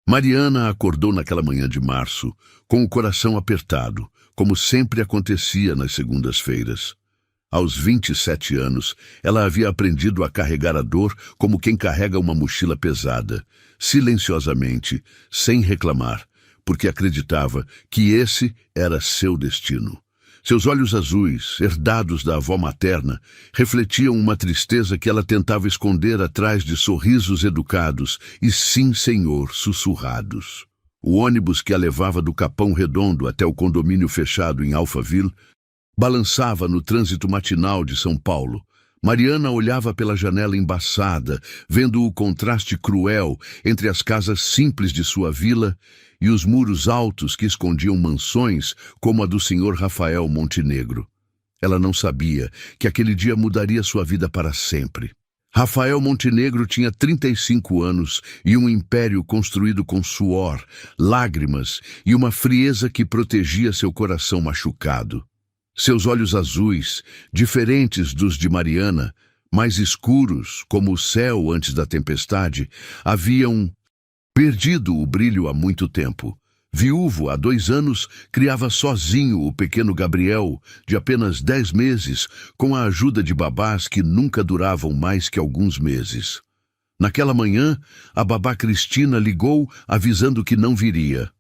Mariana acordou naquela manhã de março, com o coração apertado, como sempre acontecia nas segundas-feiras. Aos 27 anos, ela havia aprendido a carregar a dor como quem carrega uma mochila pesada, silenciosamente, sem reclamar, porque acreditava que esse era seu destino. Seus olhos azuis, herdados da avó materna, refletiam uma tristeza que ela tentava esconder atrás de sorrisos educados e sim, senhor, sussurrados. O ônibus que a levava do Capão Redondo até o condomínio fechado em Alphaville balançava no trânsito matinal de São Paulo. Mariana olhava pela janela embaçada, vendo o contraste cruel entre as casas simples de sua vila e os muros altos que escondiam mansões como a do senhor Rafael Montenegro. Ela não sabia que aquele dia mudaria sua vida para sempre. Rafael Montenegro tinha 35 anos e um império construído com suor, lágrimas e uma frieza que protegia seu coração machucado. Seus olhos azuis, diferentes dos de Mariana, mais escuros, como o céu antes da tempestade, haviam perdido o brilho há muito tempo. Viúvo há 2 anos, criava sozinho o pequeno Gabriel, de apenas 10 meses, com a ajuda de babás que nunca duravam mais que alguns meses. Naquela manhã, a babá Cristina ligou, avisando que não viria.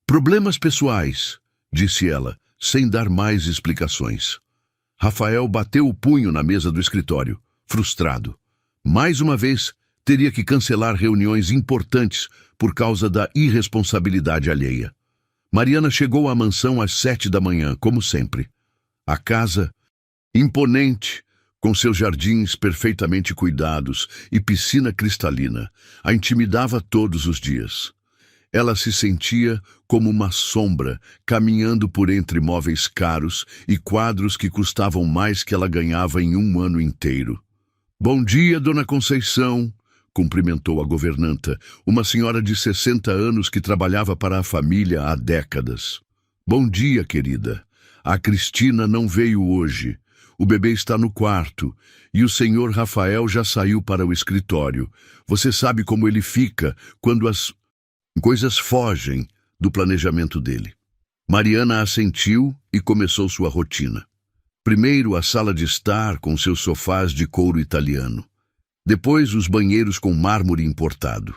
"Problemas pessoais", disse ela, sem dar mais explicações. Rafael bateu o punho na mesa do escritório, frustrado. Mais uma vez, teria que cancelar reuniões importantes por causa da irresponsabilidade alheia. Mariana chegou à mansão às 7 da manhã, como sempre. A casa, imponente, com seus jardins perfeitamente cuidados e piscina cristalina, a intimidava todos os dias. Ela se sentia como uma sombra, caminhando por entre móveis caros e quadros que custavam mais que ela ganhava em um ano inteiro. "Bom dia, dona Conceição", cumprimentou a governanta, uma senhora de 60 anos que trabalhava para a família há décadas. "Bom dia, querida. A Cristina não veio hoje. O bebê está no quarto e o senhor Rafael já saiu para o escritório. Você sabe como ele fica quando as coisas fogem do planejamento dele." Mariana assentiu e começou sua rotina. Primeiro a sala de estar com seus sofás de couro italiano. Depois os banheiros com mármore importado.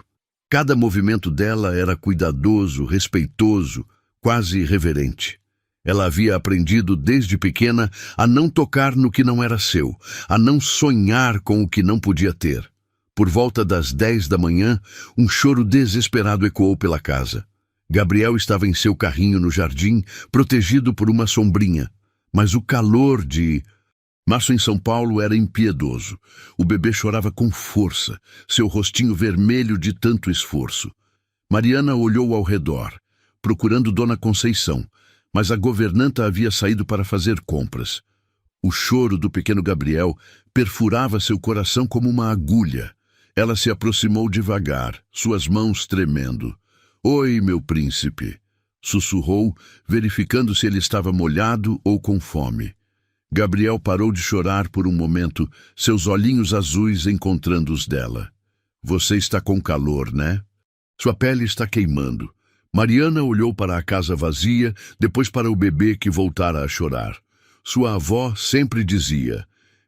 Cada movimento dela era cuidadoso, respeitoso, quase reverente. Ela havia aprendido desde pequena a não tocar no que não era seu, a não sonhar com o que não podia ter. Por volta das 10 da manhã, um choro desesperado ecoou pela casa. Gabriel estava em seu carrinho no jardim, protegido por uma sombrinha. Mas o calor de março em São Paulo era impiedoso. O bebê chorava com força, seu rostinho vermelho de tanto esforço. Mariana olhou ao redor, procurando Dona Conceição, mas a governanta havia saído para fazer compras. O choro do pequeno Gabriel perfurava seu coração como uma agulha. Ela se aproximou devagar, suas mãos tremendo. "Oi, meu príncipe", sussurrou, verificando se ele estava molhado ou com fome. Gabriel parou de chorar por um momento, seus olhinhos azuis encontrando os dela. "Você está com calor, né? Sua pele está queimando." Mariana olhou para a casa vazia, depois para o bebê que voltara a chorar. Sua avó sempre dizia: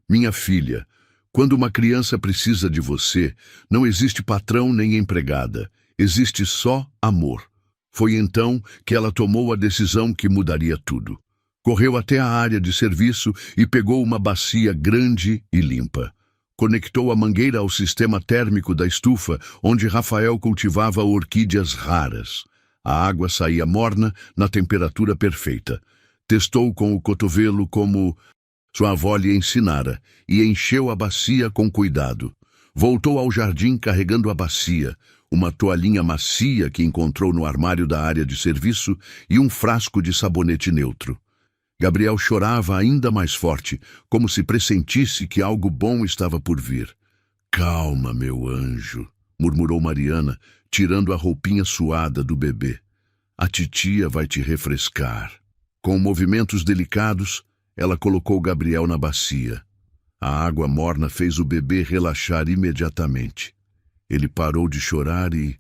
"Minha filha, quando uma criança precisa de você, não existe patrão nem empregada, existe só amor." Foi então que ela tomou a decisão que mudaria tudo. Correu até a área de serviço e pegou uma bacia grande e limpa. Conectou a mangueira ao sistema térmico da estufa, onde Rafael cultivava orquídeas raras. A água saía morna, na temperatura perfeita. Testou com o cotovelo como sua avó lhe ensinara e encheu a bacia com cuidado. Voltou ao jardim carregando a bacia, uma toalhinha macia que encontrou no armário da área de serviço e um frasco de sabonete neutro. Gabriel chorava ainda mais forte, como se pressentisse que algo bom estava por vir. "Calma, meu anjo", murmurou Mariana, tirando a roupinha suada do bebê. "A titia vai te refrescar." Com movimentos delicados, ela colocou Gabriel na bacia. A água morna fez o bebê relaxar imediatamente. Ele parou de chorar e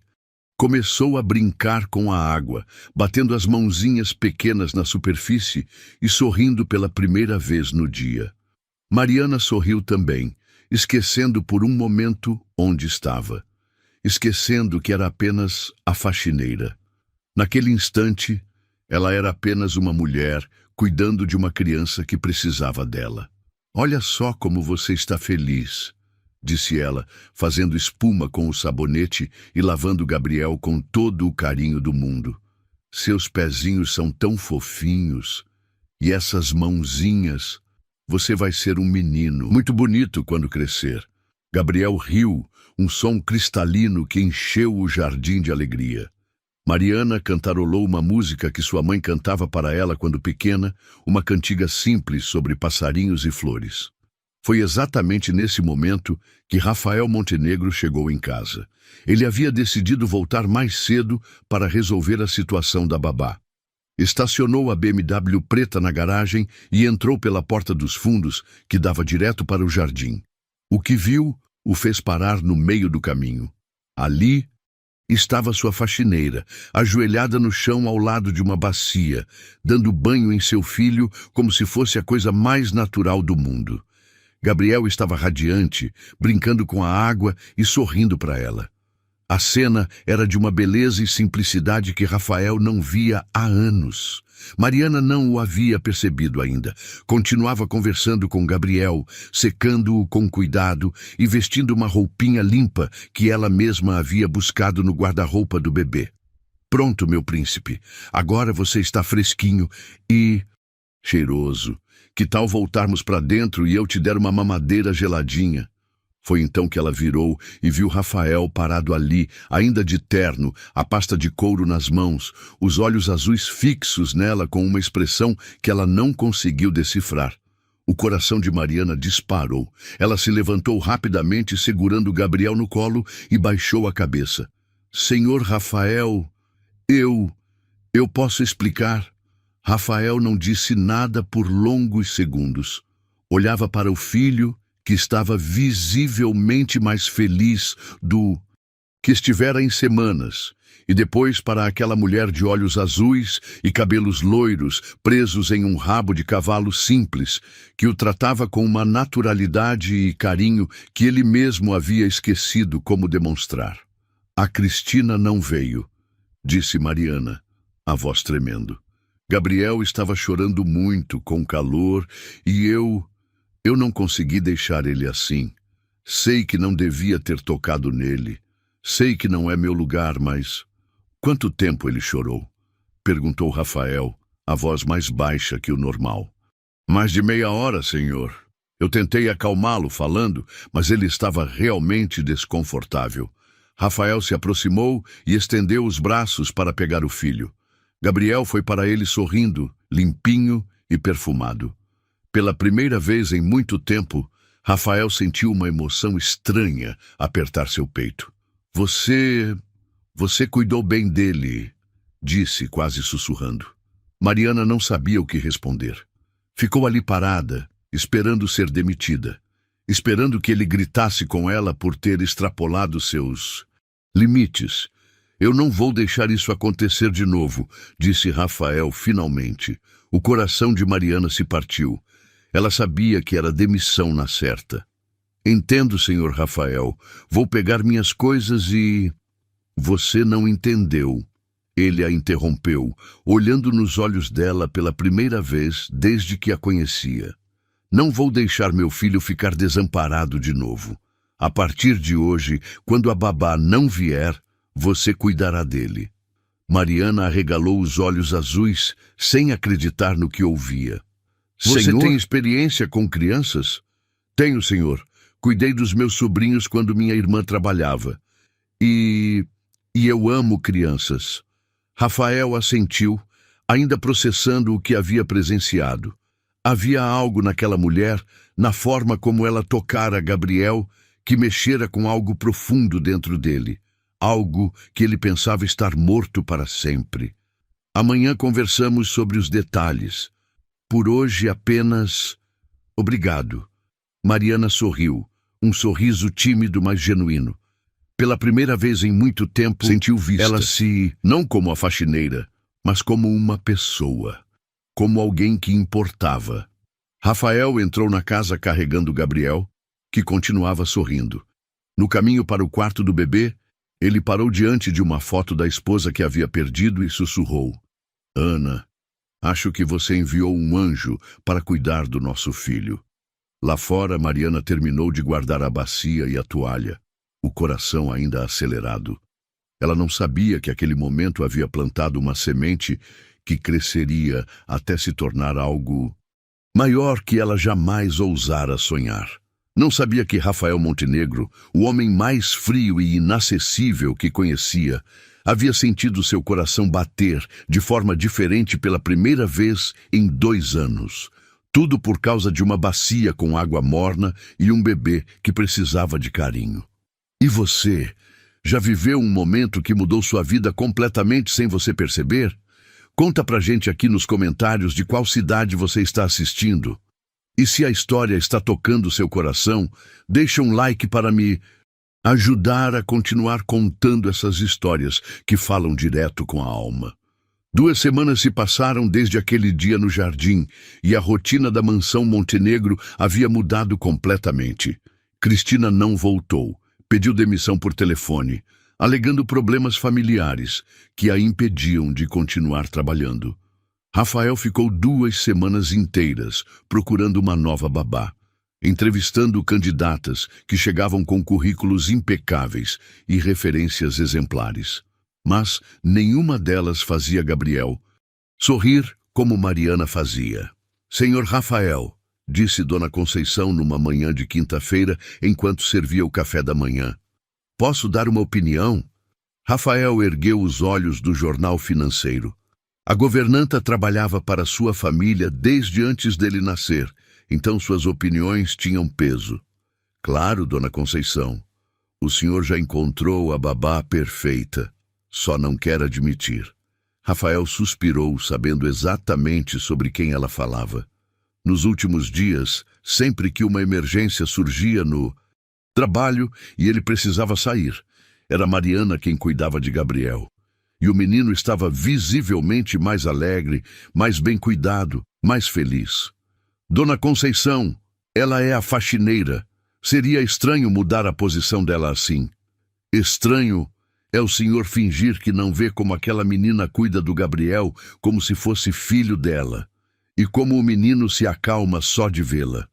Começou a brincar com a água, batendo as mãozinhas pequenas na superfície e sorrindo pela primeira vez no dia. Mariana sorriu também, esquecendo por um momento onde estava, esquecendo que era apenas a faxineira. Naquele instante, ela era apenas uma mulher cuidando de uma criança que precisava dela. "Olha só como você está feliz", disse ela, fazendo espuma com o sabonete e lavando Gabriel com todo o carinho do mundo. "Seus pezinhos são tão fofinhos. E essas mãozinhas. Você vai ser um menino muito bonito quando crescer." Gabriel riu, um som cristalino que encheu o jardim de alegria. Mariana cantarolou uma música que sua mãe cantava para ela quando pequena, uma cantiga simples sobre passarinhos e flores. Foi exatamente nesse momento que Rafael Montenegro chegou em casa. Ele havia decidido voltar mais cedo para resolver a situação da babá. Estacionou a BMW preta na garagem e entrou pela porta dos fundos, que dava direto para o jardim. O que viu o fez parar no meio do caminho. Ali estava sua faxineira, ajoelhada no chão ao lado de uma bacia, dando banho em seu filho como se fosse a coisa mais natural do mundo. Gabriel estava radiante, brincando com a água e sorrindo para ela. A cena era de uma beleza e simplicidade que Rafael não via há anos. Mariana não o havia percebido ainda. Continuava conversando com Gabriel, secando-o com cuidado e vestindo uma roupinha limpa que ela mesma havia buscado no guarda-roupa do bebê. "Pronto, meu príncipe. Agora você está fresquinho e cheiroso. Que tal voltarmos para dentro e eu te der uma mamadeira geladinha?" Foi então que ela virou e viu Rafael parado ali, ainda de terno, a pasta de couro nas mãos, os olhos azuis fixos nela com uma expressão que ela não conseguiu decifrar. O coração de Mariana disparou. Ela se levantou rapidamente, segurando Gabriel no colo, e baixou a cabeça. "Senhor Rafael, eu posso explicar?" Rafael não disse nada por longos segundos. Olhava para o filho, que estava visivelmente mais feliz do que estivera em semanas, e depois para aquela mulher de olhos azuis e cabelos loiros, presos em um rabo de cavalo simples, que o tratava com uma naturalidade e carinho que ele mesmo havia esquecido como demonstrar. "A Cristina não veio", disse Mariana, a voz tremendo. "Gabriel estava chorando muito, com calor, e eu não consegui deixar ele assim. Sei que não devia ter tocado nele. Sei que não é meu lugar, mas... Quanto tempo ele chorou?" perguntou Rafael, a voz mais baixa que o normal. "Mais de meia hora, senhor. Eu tentei acalmá-lo falando, mas ele estava realmente desconfortável." Rafael se aproximou e estendeu os braços para pegar o filho. Gabriel foi para ele sorrindo, limpinho e perfumado. Pela primeira vez em muito tempo, Rafael sentiu uma emoção estranha apertar seu peito. Você cuidou bem dele", disse, quase sussurrando. Mariana não sabia o que responder. Ficou ali parada, esperando ser demitida, esperando que ele gritasse com ela por ter extrapolado seus limites. "Eu não vou deixar isso acontecer de novo", disse Rafael finalmente. O coração de Mariana se partiu. Ela sabia que era demissão na certa. "Entendo, senhor Rafael. Vou pegar minhas coisas e..." "Você não entendeu." Ele a interrompeu, olhando nos olhos dela pela primeira vez desde que a conhecia. "Não vou deixar meu filho ficar desamparado de novo. A partir de hoje, quando a babá não vier, você cuidará dele." Mariana arregalou os olhos azuis, sem acreditar no que ouvia. "Você tem experiência com crianças?" "Tenho, senhor. Cuidei dos meus sobrinhos quando minha irmã trabalhava. E eu amo crianças." Rafael assentiu, ainda processando o que havia presenciado. Havia algo naquela mulher, na forma como ela tocara Gabriel, que mexera com algo profundo dentro dele. Algo que ele pensava estar morto para sempre. "Amanhã conversamos sobre os detalhes. Por hoje apenas... Obrigado." Mariana sorriu, um sorriso tímido, mas genuíno. Pela primeira vez em muito tempo, sentiu vista. Ela não como a faxineira, mas como uma pessoa, como alguém que importava. Rafael entrou na casa carregando Gabriel, que continuava sorrindo. No caminho para o quarto do bebê, ele parou diante de uma foto da esposa que havia perdido e sussurrou: Ana, acho que você enviou um anjo para cuidar do nosso filho. Lá fora, Mariana terminou de guardar a bacia e a toalha, o coração ainda acelerado. Ela não sabia que aquele momento havia plantado uma semente que cresceria até se tornar algo maior que ela jamais ousara sonhar. Não sabia que Rafael Montenegro, o homem mais frio e inacessível que conhecia, havia sentido seu coração bater de forma diferente pela primeira vez em 2 anos. Tudo por causa de uma bacia com água morna e um bebê que precisava de carinho. E você, já viveu um momento que mudou sua vida completamente sem você perceber? Conta pra gente aqui nos comentários de qual cidade você está assistindo. E se a história está tocando seu coração, deixa um like para me ajudar a continuar contando essas histórias que falam direto com a alma. 2 semanas se passaram desde aquele dia no jardim e a rotina da mansão Montenegro havia mudado completamente. Cristina não voltou, pediu demissão por telefone, alegando problemas familiares que a impediam de continuar trabalhando. Rafael ficou 2 semanas inteiras procurando uma nova babá, entrevistando candidatas que chegavam com currículos impecáveis e referências exemplares. Mas nenhuma delas fazia Gabriel sorrir como Mariana fazia. Senhor Rafael, disse Dona Conceição numa manhã de quinta-feira enquanto servia o café da manhã. Posso dar uma opinião? Rafael ergueu os olhos do jornal financeiro. A governanta trabalhava para sua família desde antes dele nascer, então suas opiniões tinham peso. Claro, Dona Conceição, o senhor já encontrou a babá perfeita, só não quer admitir. Rafael suspirou, sabendo exatamente sobre quem ela falava. Nos últimos dias, sempre que uma emergência surgia no trabalho e ele precisava sair, era Mariana quem cuidava de Gabriel. E o menino estava visivelmente mais alegre, mais bem cuidado, mais feliz. Dona Conceição, ela é a faxineira. Seria estranho mudar a posição dela assim. Estranho é o senhor fingir que não vê como aquela menina cuida do Gabriel como se fosse filho dela, e como o menino se acalma só de vê-la.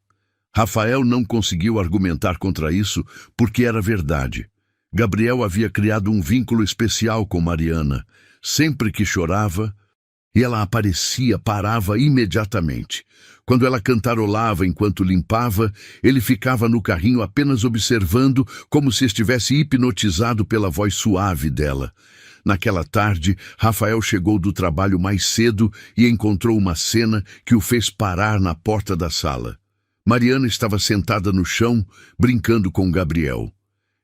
Rafael não conseguiu argumentar contra isso porque era verdade. Gabriel havia criado um vínculo especial com Mariana. Sempre que chorava, e ela aparecia, parava imediatamente. Quando ela cantarolava enquanto limpava, ele ficava no carrinho apenas observando, como se estivesse hipnotizado pela voz suave dela. Naquela tarde, Rafael chegou do trabalho mais cedo e encontrou uma cena que o fez parar na porta da sala. Mariana estava sentada no chão, brincando com Gabriel.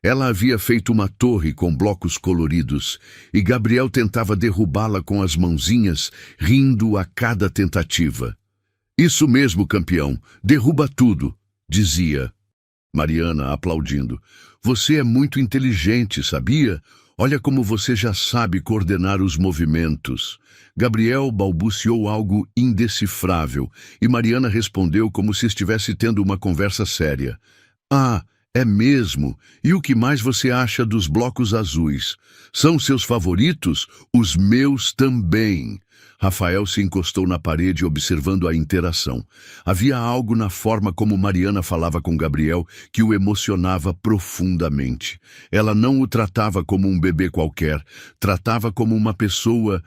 Ela havia feito uma torre com blocos coloridos, e Gabriel tentava derrubá-la com as mãozinhas, rindo a cada tentativa. Isso mesmo, campeão, derruba tudo, dizia. Mariana, aplaudindo. Você é muito inteligente, sabia? Olha como você já sabe coordenar os movimentos. Gabriel balbuciou algo indecifrável, e Mariana respondeu como se estivesse tendo uma conversa séria. Ah, é mesmo? E o que mais você acha dos blocos azuis? São seus favoritos? Os meus também. Rafael se encostou na parede observando a interação. Havia algo na forma como Mariana falava com Gabriel que o emocionava profundamente. Ela não o tratava como um bebê qualquer, tratava como uma pessoa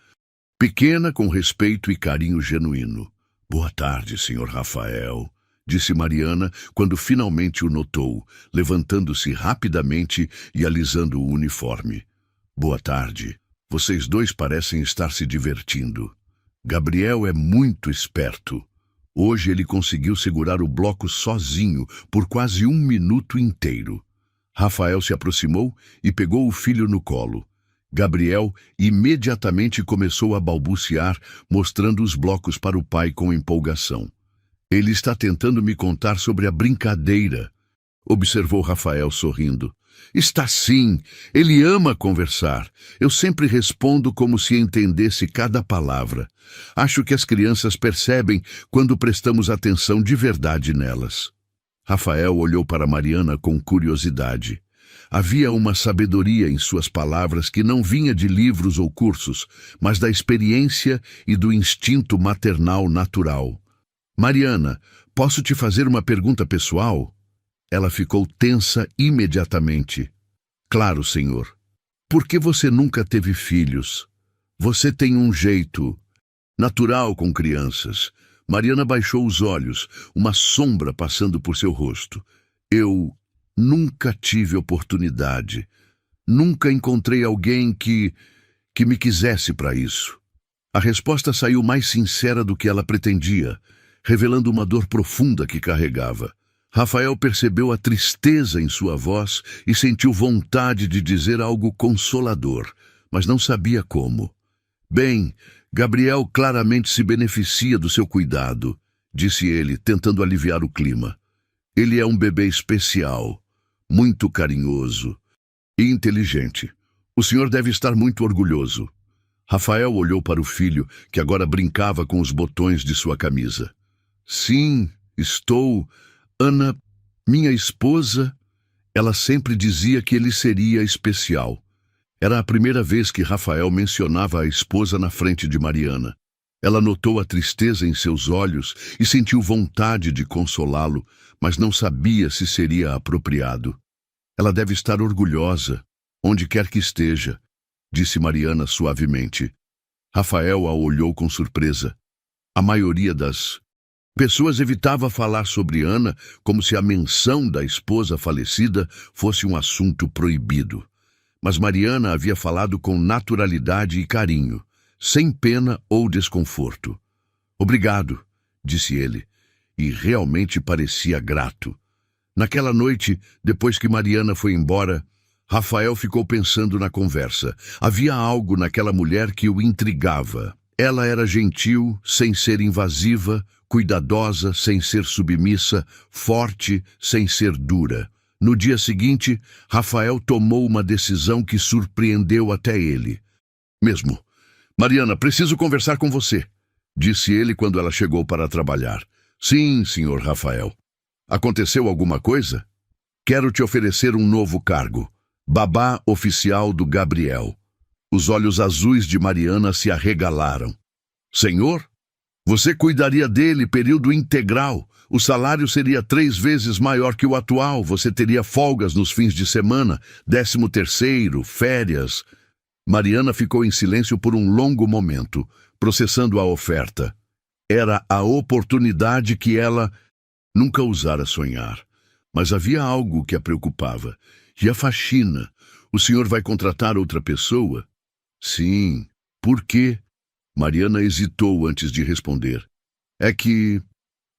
pequena com respeito e carinho genuíno. Boa tarde, senhor Rafael, disse Mariana quando finalmente o notou, levantando-se rapidamente e alisando o uniforme. Boa tarde. Vocês dois parecem estar se divertindo. Gabriel é muito esperto. Hoje ele conseguiu segurar o bloco sozinho por quase 1 minuto inteiro. Rafael se aproximou e pegou o filho no colo. Gabriel imediatamente começou a balbuciar, mostrando os blocos para o pai com empolgação. Ele está tentando me contar sobre a brincadeira, observou Rafael sorrindo. Está sim. Ele ama conversar. Eu sempre respondo como se entendesse cada palavra. Acho que as crianças percebem quando prestamos atenção de verdade nelas. Rafael olhou para Mariana com curiosidade. Havia uma sabedoria em suas palavras que não vinha de livros ou cursos, mas da experiência e do instinto maternal natural. Mariana, posso te fazer uma pergunta pessoal? Ela ficou tensa imediatamente. Claro, senhor. Por que você nunca teve filhos? Você tem um jeito natural com crianças. Mariana baixou os olhos, uma sombra passando por seu rosto. Eu nunca tive oportunidade. Nunca encontrei alguém que me quisesse para isso. A resposta saiu mais sincera do que ela pretendia, revelando uma dor profunda que carregava. Rafael percebeu a tristeza em sua voz e sentiu vontade de dizer algo consolador, mas não sabia como. Bem, Gabriel claramente se beneficia do seu cuidado, disse ele, tentando aliviar o clima. Ele é um bebê especial, muito carinhoso e inteligente. O senhor deve estar muito orgulhoso. Rafael olhou para o filho, que agora brincava com os botões de sua camisa. Sim, estou... Ana, minha esposa, ela sempre dizia que ele seria especial. Era a primeira vez que Rafael mencionava a esposa na frente de Mariana. Ela notou a tristeza em seus olhos e sentiu vontade de consolá-lo, mas não sabia se seria apropriado. Ela deve estar orgulhosa, onde quer que esteja, disse Mariana suavemente. Rafael a olhou com surpresa. A maioria das pessoas evitava falar sobre Ana como se a menção da esposa falecida fosse um assunto proibido. Mas Mariana havia falado com naturalidade e carinho, sem pena ou desconforto. Obrigado, disse ele, e realmente parecia grato. Naquela noite, depois que Mariana foi embora, Rafael ficou pensando na conversa. Havia algo naquela mulher que o intrigava. Ela era gentil, sem ser invasiva, cuidadosa, sem ser submissa, forte, sem ser dura. No dia seguinte, Rafael tomou uma decisão que surpreendeu até ele. Mesmo. Mariana, preciso conversar com você, disse ele quando ela chegou para trabalhar. Sim, senhor Rafael. Aconteceu alguma coisa? Quero te oferecer um novo cargo. Babá oficial do Gabriel. Os olhos azuis de Mariana se arregalaram. Senhor? Você cuidaria dele período integral. O salário seria 3 vezes maior que o atual. Você teria folgas nos fins de semana, 13º, férias. Mariana ficou em silêncio por um longo momento, processando a oferta. Era a oportunidade que ela nunca ousara sonhar. Mas havia algo que a preocupava. E a faxina? O senhor vai contratar outra pessoa? Sim. Por quê? Mariana hesitou antes de responder. É que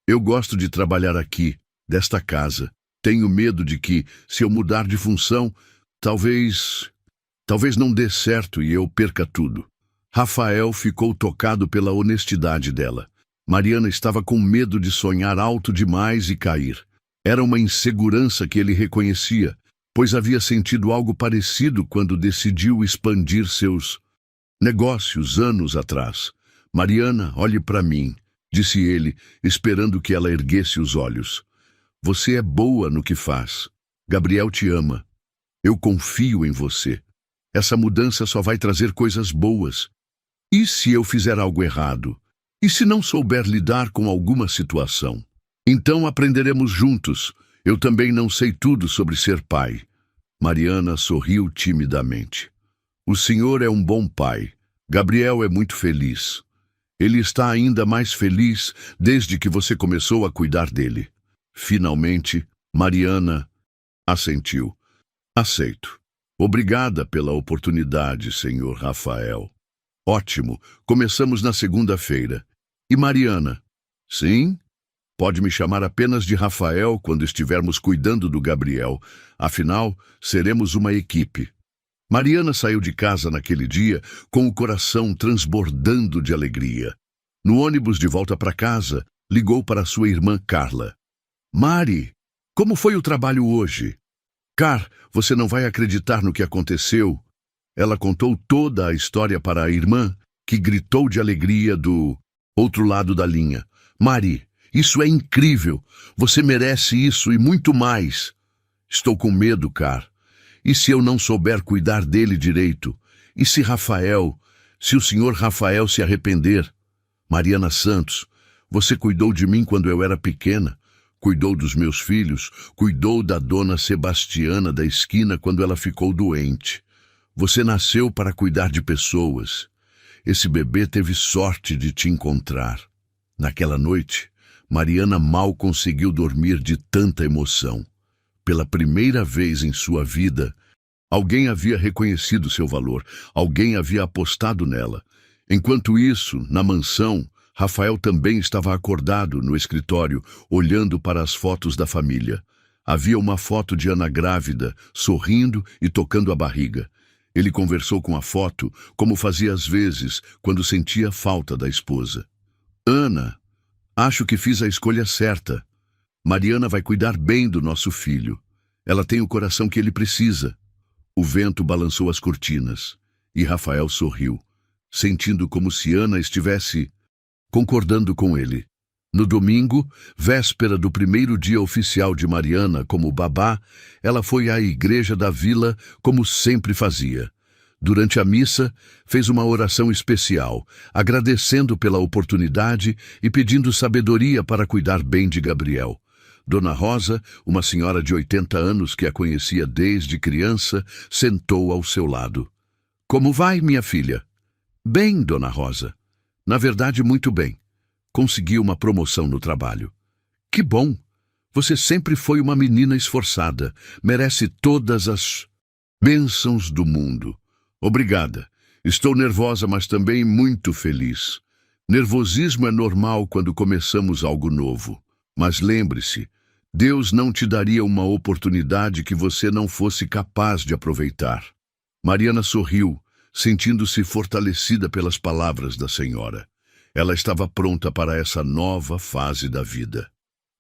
eu gosto de trabalhar aqui, desta casa. Tenho medo de que, se eu mudar de função, talvez não dê certo e eu perca tudo. Rafael ficou tocado pela honestidade dela. Mariana estava com medo de sonhar alto demais e cair. Era uma insegurança que ele reconhecia, pois havia sentido algo parecido quando decidiu expandir seus negócios anos atrás. Mariana, olhe para mim, disse ele, esperando que ela erguesse os olhos. Você é boa no que faz. Gabriel te ama. Eu confio em você. Essa mudança só vai trazer coisas boas. E se eu fizer algo errado? E se não souber lidar com alguma situação? Então aprenderemos juntos. Eu também não sei tudo sobre ser pai. Mariana sorriu timidamente. O senhor é um bom pai. Gabriel é muito feliz. Ele está ainda mais feliz desde que você começou a cuidar dele. Finalmente, Mariana assentiu. Aceito. Obrigada pela oportunidade, senhor Rafael. Ótimo. Começamos na segunda-feira. E Mariana? Sim? Pode me chamar apenas de Rafael quando estivermos cuidando do Gabriel. Afinal, seremos uma equipe. Mariana saiu de casa naquele dia com o coração transbordando de alegria. No ônibus de volta para casa, ligou para sua irmã Carla. Mari, como foi o trabalho hoje? Car, você não vai acreditar no que aconteceu. Ela contou toda a história para a irmã, que gritou de alegria do outro lado da linha. Mari, isso é incrível. Você merece isso e muito mais. Estou com medo, Car. E se eu não souber cuidar dele direito? E se o senhor Rafael se arrepender? Mariana Santos, você cuidou de mim quando eu era pequena. Cuidou dos meus filhos, cuidou da dona Sebastiana da esquina quando ela ficou doente. Você nasceu para cuidar de pessoas. Esse bebê teve sorte de te encontrar. Naquela noite, Mariana mal conseguiu dormir de tanta emoção. Pela primeira vez em sua vida, alguém havia reconhecido seu valor, alguém havia apostado nela. Enquanto isso, na mansão, Rafael também estava acordado no escritório, olhando para as fotos da família. Havia uma foto de Ana grávida, sorrindo e tocando a barriga. Ele conversou com a foto, como fazia às vezes, quando sentia falta da esposa. Ana, acho que fiz a escolha certa. Mariana vai cuidar bem do nosso filho. Ela tem o coração que ele precisa. O vento balançou as cortinas, e Rafael sorriu, sentindo como se Ana estivesse concordando com ele. No domingo, véspera do primeiro dia oficial de Mariana como babá, ela foi à igreja da vila como sempre fazia. Durante a missa, fez uma oração especial, agradecendo pela oportunidade e pedindo sabedoria para cuidar bem de Gabriel. Dona Rosa, uma senhora de 80 anos que a conhecia desde criança, sentou ao seu lado. Como vai, minha filha? Bem, Dona Rosa. Na verdade, muito bem. Consegui uma promoção no trabalho. Que bom! Você sempre foi uma menina esforçada. Merece todas as bênçãos do mundo. Obrigada. Estou nervosa, mas também muito feliz. Nervosismo é normal quando começamos algo novo. Mas lembre-se, Deus não te daria uma oportunidade que você não fosse capaz de aproveitar. Mariana sorriu, sentindo-se fortalecida pelas palavras da senhora. Ela estava pronta para essa nova fase da vida.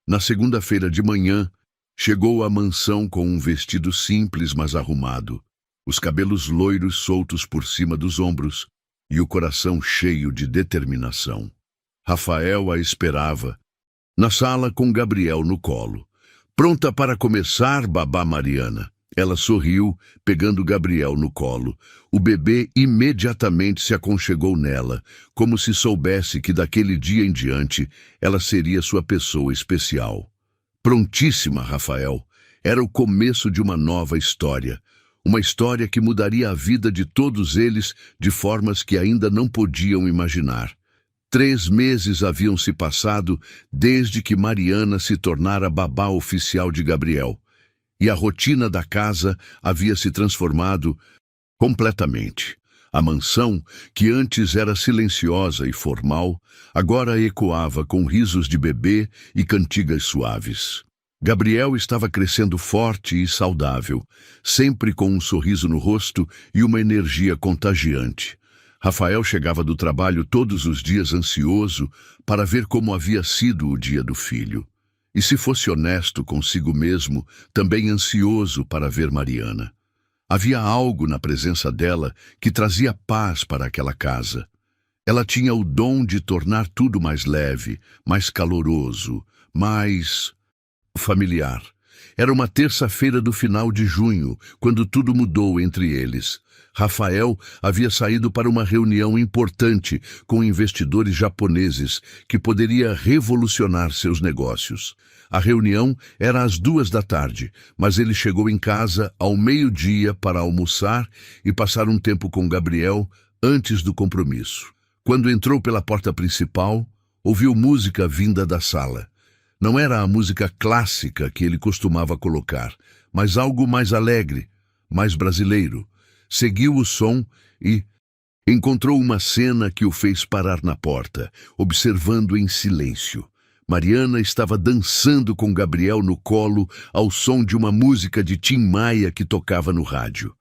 Na segunda-feira de manhã, chegou à mansão com um vestido simples, mas arrumado, os cabelos loiros soltos por cima dos ombros e o coração cheio de determinação. Rafael a esperava, na sala com Gabriel no colo. Pronta para começar, babá Mariana. Ela sorriu, pegando Gabriel no colo. O bebê imediatamente se aconchegou nela, como se soubesse que daquele dia em diante ela seria sua pessoa especial. Prontíssima, Rafael. Era o começo de uma nova história. Uma história que mudaria a vida de todos eles de formas que ainda não podiam imaginar. 3 meses haviam se passado desde que Mariana se tornara babá oficial de Gabriel. E a rotina da casa havia se transformado completamente. A mansão, que antes era silenciosa e formal, agora ecoava com risos de bebê e cantigas suaves. Gabriel estava crescendo forte e saudável, sempre com um sorriso no rosto e uma energia contagiante. Rafael chegava do trabalho todos os dias ansioso para ver como havia sido o dia do filho. E se fosse honesto consigo mesmo, também ansioso para ver Mariana. Havia algo na presença dela que trazia paz para aquela casa. Ela tinha o dom de tornar tudo mais leve, mais caloroso, mais familiar. Era uma terça-feira do final de junho, quando tudo mudou entre eles. Rafael havia saído para uma reunião importante com investidores japoneses que poderia revolucionar seus negócios. A reunião era às 14h, mas ele chegou em casa ao meio-dia para almoçar e passar um tempo com Gabriel antes do compromisso. Quando entrou pela porta principal, ouviu música vinda da sala. Não era a música clássica que ele costumava colocar, mas algo mais alegre, mais brasileiro. Seguiu o som e encontrou uma cena que o fez parar na porta, observando em silêncio. Mariana estava dançando com Gabriel no colo ao som de uma música de Tim Maia que tocava no rádio.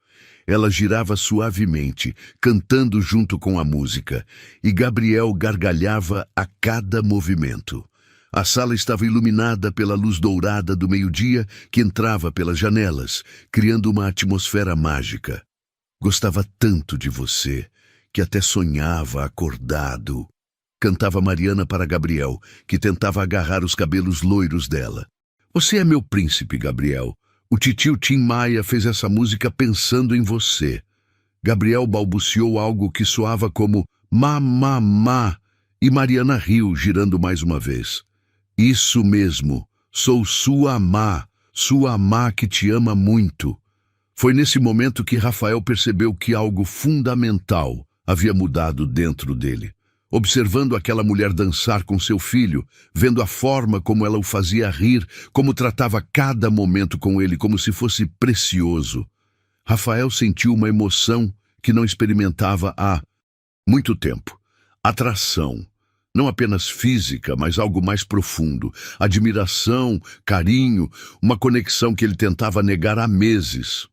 Ela girava suavemente, cantando junto com a música, e Gabriel gargalhava a cada movimento. A sala estava iluminada pela luz dourada do meio-dia que entrava pelas janelas, criando uma atmosfera mágica. Gostava tanto de você, que até sonhava acordado. Cantava Mariana para Gabriel, que tentava agarrar os cabelos loiros dela. Você é meu príncipe, Gabriel. O titio Tim Maia fez essa música pensando em você. Gabriel balbuciou algo que soava como má, má, má, e Mariana riu, girando mais uma vez. Isso mesmo, sou sua má que te ama muito. Foi nesse momento que Rafael percebeu que algo fundamental havia mudado dentro dele. Observando aquela mulher dançar com seu filho, vendo a forma como ela o fazia rir, como tratava cada momento com ele como se fosse precioso, Rafael sentiu uma emoção que não experimentava há muito tempo. Atração, não apenas física, mas algo mais profundo. Admiração, carinho, uma conexão que ele tentava negar há meses.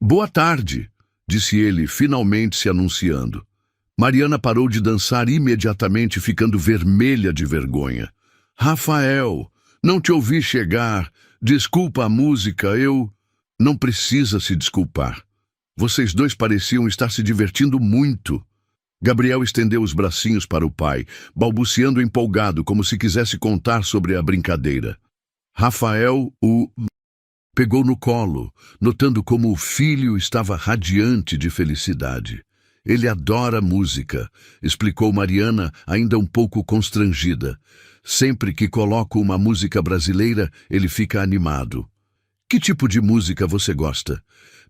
Boa tarde, disse ele, finalmente se anunciando. Mariana parou de dançar imediatamente, ficando vermelha de vergonha. Rafael, não te ouvi chegar. Desculpa a música, eu... Não precisa se desculpar. Vocês dois pareciam estar se divertindo muito. Gabriel estendeu os bracinhos para o pai, balbuciando empolgado, como se quisesse contar sobre a brincadeira. Rafael o pegou no colo, notando como o filho estava radiante de felicidade. Ele adora música, explicou Mariana, ainda um pouco constrangida. Sempre que coloco uma música brasileira, ele fica animado. Que tipo de música você gosta?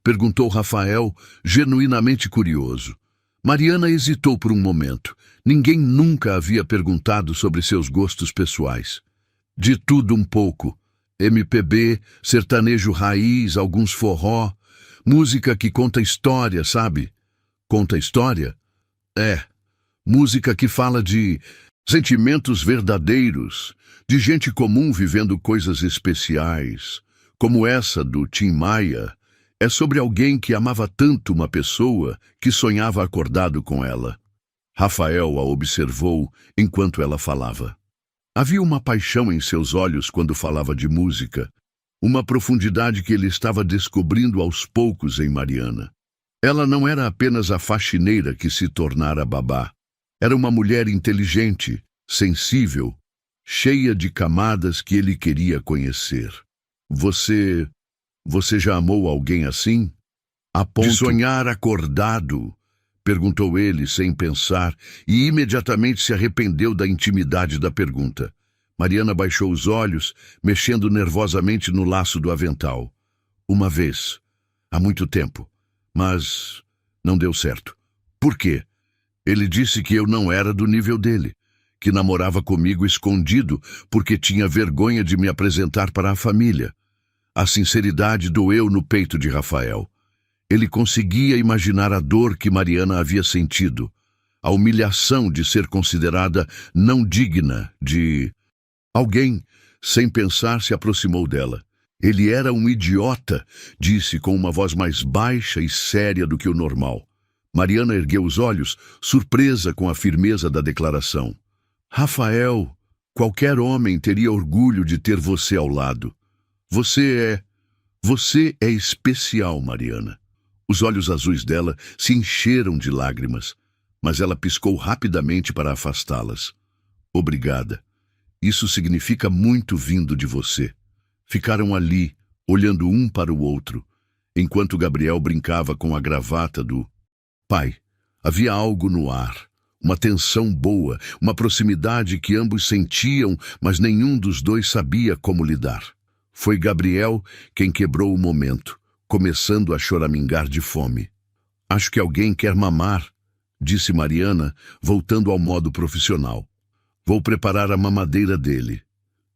Perguntou Rafael, genuinamente curioso. Mariana hesitou por um momento. Ninguém nunca havia perguntado sobre seus gostos pessoais. De tudo um pouco. MPB, sertanejo raiz, alguns forró. Música que conta história, sabe? Conta história? É. Música que fala de sentimentos verdadeiros, de gente comum vivendo coisas especiais, como essa do Tim Maia. É sobre alguém que amava tanto uma pessoa que sonhava acordado com ela. Rafael a observou enquanto ela falava. Havia uma paixão em seus olhos quando falava de música, uma profundidade que ele estava descobrindo aos poucos em Mariana. Ela não era apenas a faxineira que se tornara babá. Era uma mulher inteligente, sensível, cheia de camadas que ele queria conhecer. Você já amou alguém assim? A ponto de sonhar acordado? Perguntou ele sem pensar e imediatamente se arrependeu da intimidade da pergunta. Mariana baixou os olhos, mexendo nervosamente no laço do avental. Uma vez, há muito tempo. Mas não deu certo. Por quê? Ele disse que eu não era do nível dele, que namorava comigo escondido porque tinha vergonha de me apresentar para a família. A sinceridade doeu no peito de Rafael. Ele conseguia imaginar a dor que Mariana havia sentido, a humilhação de ser considerada não digna de... Alguém, sem pensar, se aproximou dela. Ele era um idiota, disse com uma voz mais baixa e séria do que o normal. Mariana ergueu os olhos, surpresa com a firmeza da declaração. Rafael, qualquer homem teria orgulho de ter você ao lado. Você é especial, Mariana. Os olhos azuis dela se encheram de lágrimas, mas ela piscou rapidamente para afastá-las. Obrigada. Isso significa muito vindo de você. Ficaram ali, olhando um para o outro, enquanto Gabriel brincava com a gravata do pai. Havia algo no ar, uma tensão boa, uma proximidade que ambos sentiam, mas nenhum dos dois sabia como lidar. Foi Gabriel quem quebrou o momento, começando a choramingar de fome. Acho que alguém quer mamar, disse Mariana, voltando ao modo profissional. Vou preparar a mamadeira dele.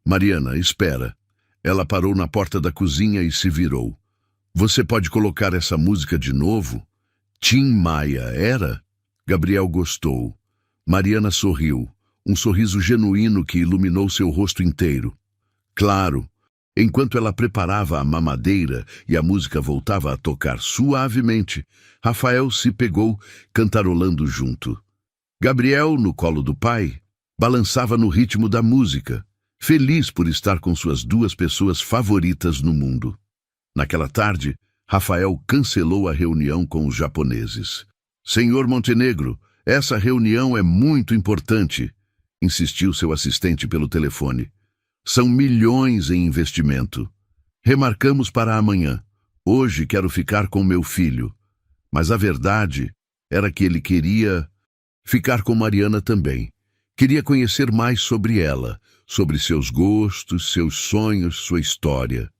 Mariana, espera. Ela parou na porta da cozinha e se virou. Você pode colocar essa música de novo? Tim Maia, era? Gabriel gostou. Mariana sorriu, um sorriso genuíno que iluminou seu rosto inteiro. Claro. Enquanto ela preparava a mamadeira e a música voltava a tocar suavemente, Rafael se pegou, cantarolando junto. Gabriel, no colo do pai, balançava no ritmo da música. feliz por estar com suas duas pessoas favoritas no mundo. Naquela tarde, Rafael cancelou a reunião com os japoneses. Senhor Montenegro, essa reunião é muito importante, insistiu seu assistente pelo telefone. São milhões em investimento. Remarcamos para amanhã. Hoje quero ficar com meu filho. Mas a verdade era que ele queria ficar com Mariana também. Queria conhecer mais sobre ela, sobre seus gostos, seus sonhos, sua história.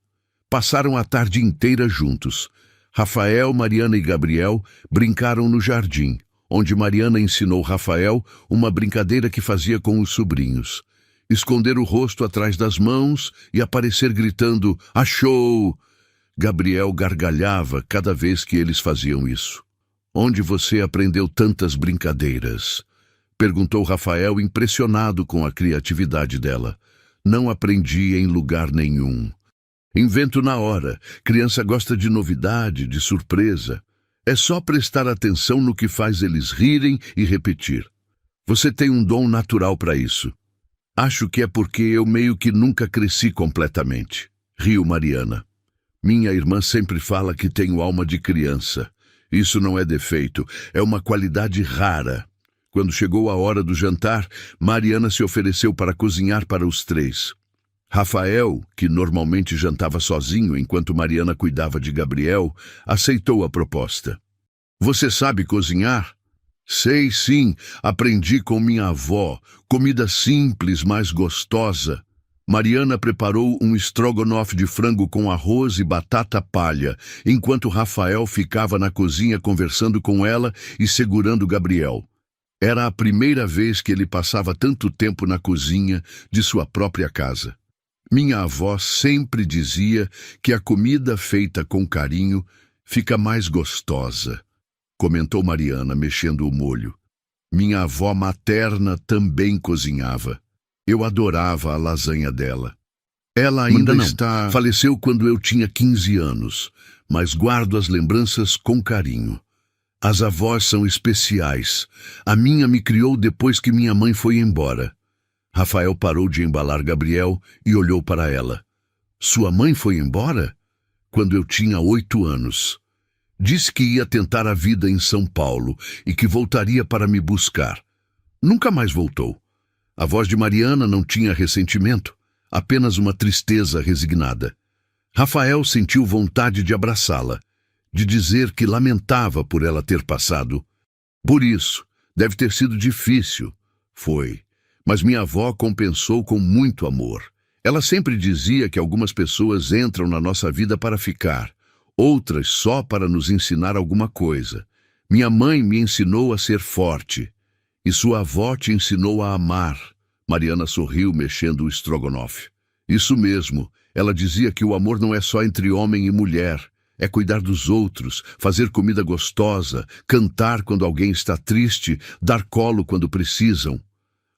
Passaram a tarde inteira juntos. Rafael, Mariana e Gabriel brincaram no jardim, onde Mariana ensinou Rafael uma brincadeira que fazia com os sobrinhos. Esconder o rosto atrás das mãos e aparecer gritando, "Achou!" Gabriel gargalhava cada vez que eles faziam isso. "Onde você aprendeu tantas brincadeiras?" perguntou Rafael, impressionado com a criatividade dela. "Não aprendi em lugar nenhum. Invento na hora. Criança gosta de novidade, de surpresa. É só prestar atenção no que faz eles rirem e repetir. Você tem um dom natural para isso." "Acho que é porque eu meio que nunca cresci completamente", riu Mariana. "Minha irmã sempre fala que tenho alma de criança. Isso não é defeito, é uma qualidade rara." Quando chegou a hora do jantar, Mariana se ofereceu para cozinhar para os três. Rafael, que normalmente jantava sozinho enquanto Mariana cuidava de Gabriel, aceitou a proposta. "Você sabe cozinhar?" "Sei sim, aprendi com minha avó. Comida simples, mas gostosa." Mariana preparou um estrogonofe de frango com arroz e batata palha, enquanto Rafael ficava na cozinha conversando com ela e segurando Gabriel. Era a primeira vez que ele passava tanto tempo na cozinha de sua própria casa. "Minha avó sempre dizia que a comida feita com carinho fica mais gostosa", comentou Mariana, mexendo o molho. "Minha avó materna também cozinhava. Eu adorava a lasanha dela. Ela ainda faleceu quando eu tinha 15 anos, mas guardo as lembranças com carinho. As avós são especiais. A minha me criou depois que minha mãe foi embora." Rafael parou de embalar Gabriel e olhou para ela. "Sua mãe foi embora?" "Quando eu tinha 8 anos. Disse que ia tentar a vida em São Paulo e que voltaria para me buscar. Nunca mais voltou." A voz de Mariana não tinha ressentimento, apenas uma tristeza resignada. Rafael sentiu vontade de abraçá-la, de dizer que lamentava por ela ter passado. "Por isso, deve ter sido difícil." "Foi, mas minha avó compensou com muito amor. Ela sempre dizia que algumas pessoas entram na nossa vida para ficar, outras só para nos ensinar alguma coisa. Minha mãe me ensinou a ser forte. E sua avó te ensinou a amar." Mariana sorriu, mexendo o estrogonofe. "Isso mesmo. Ela dizia que o amor não é só entre homem e mulher. É cuidar dos outros, fazer comida gostosa, cantar quando alguém está triste, dar colo quando precisam."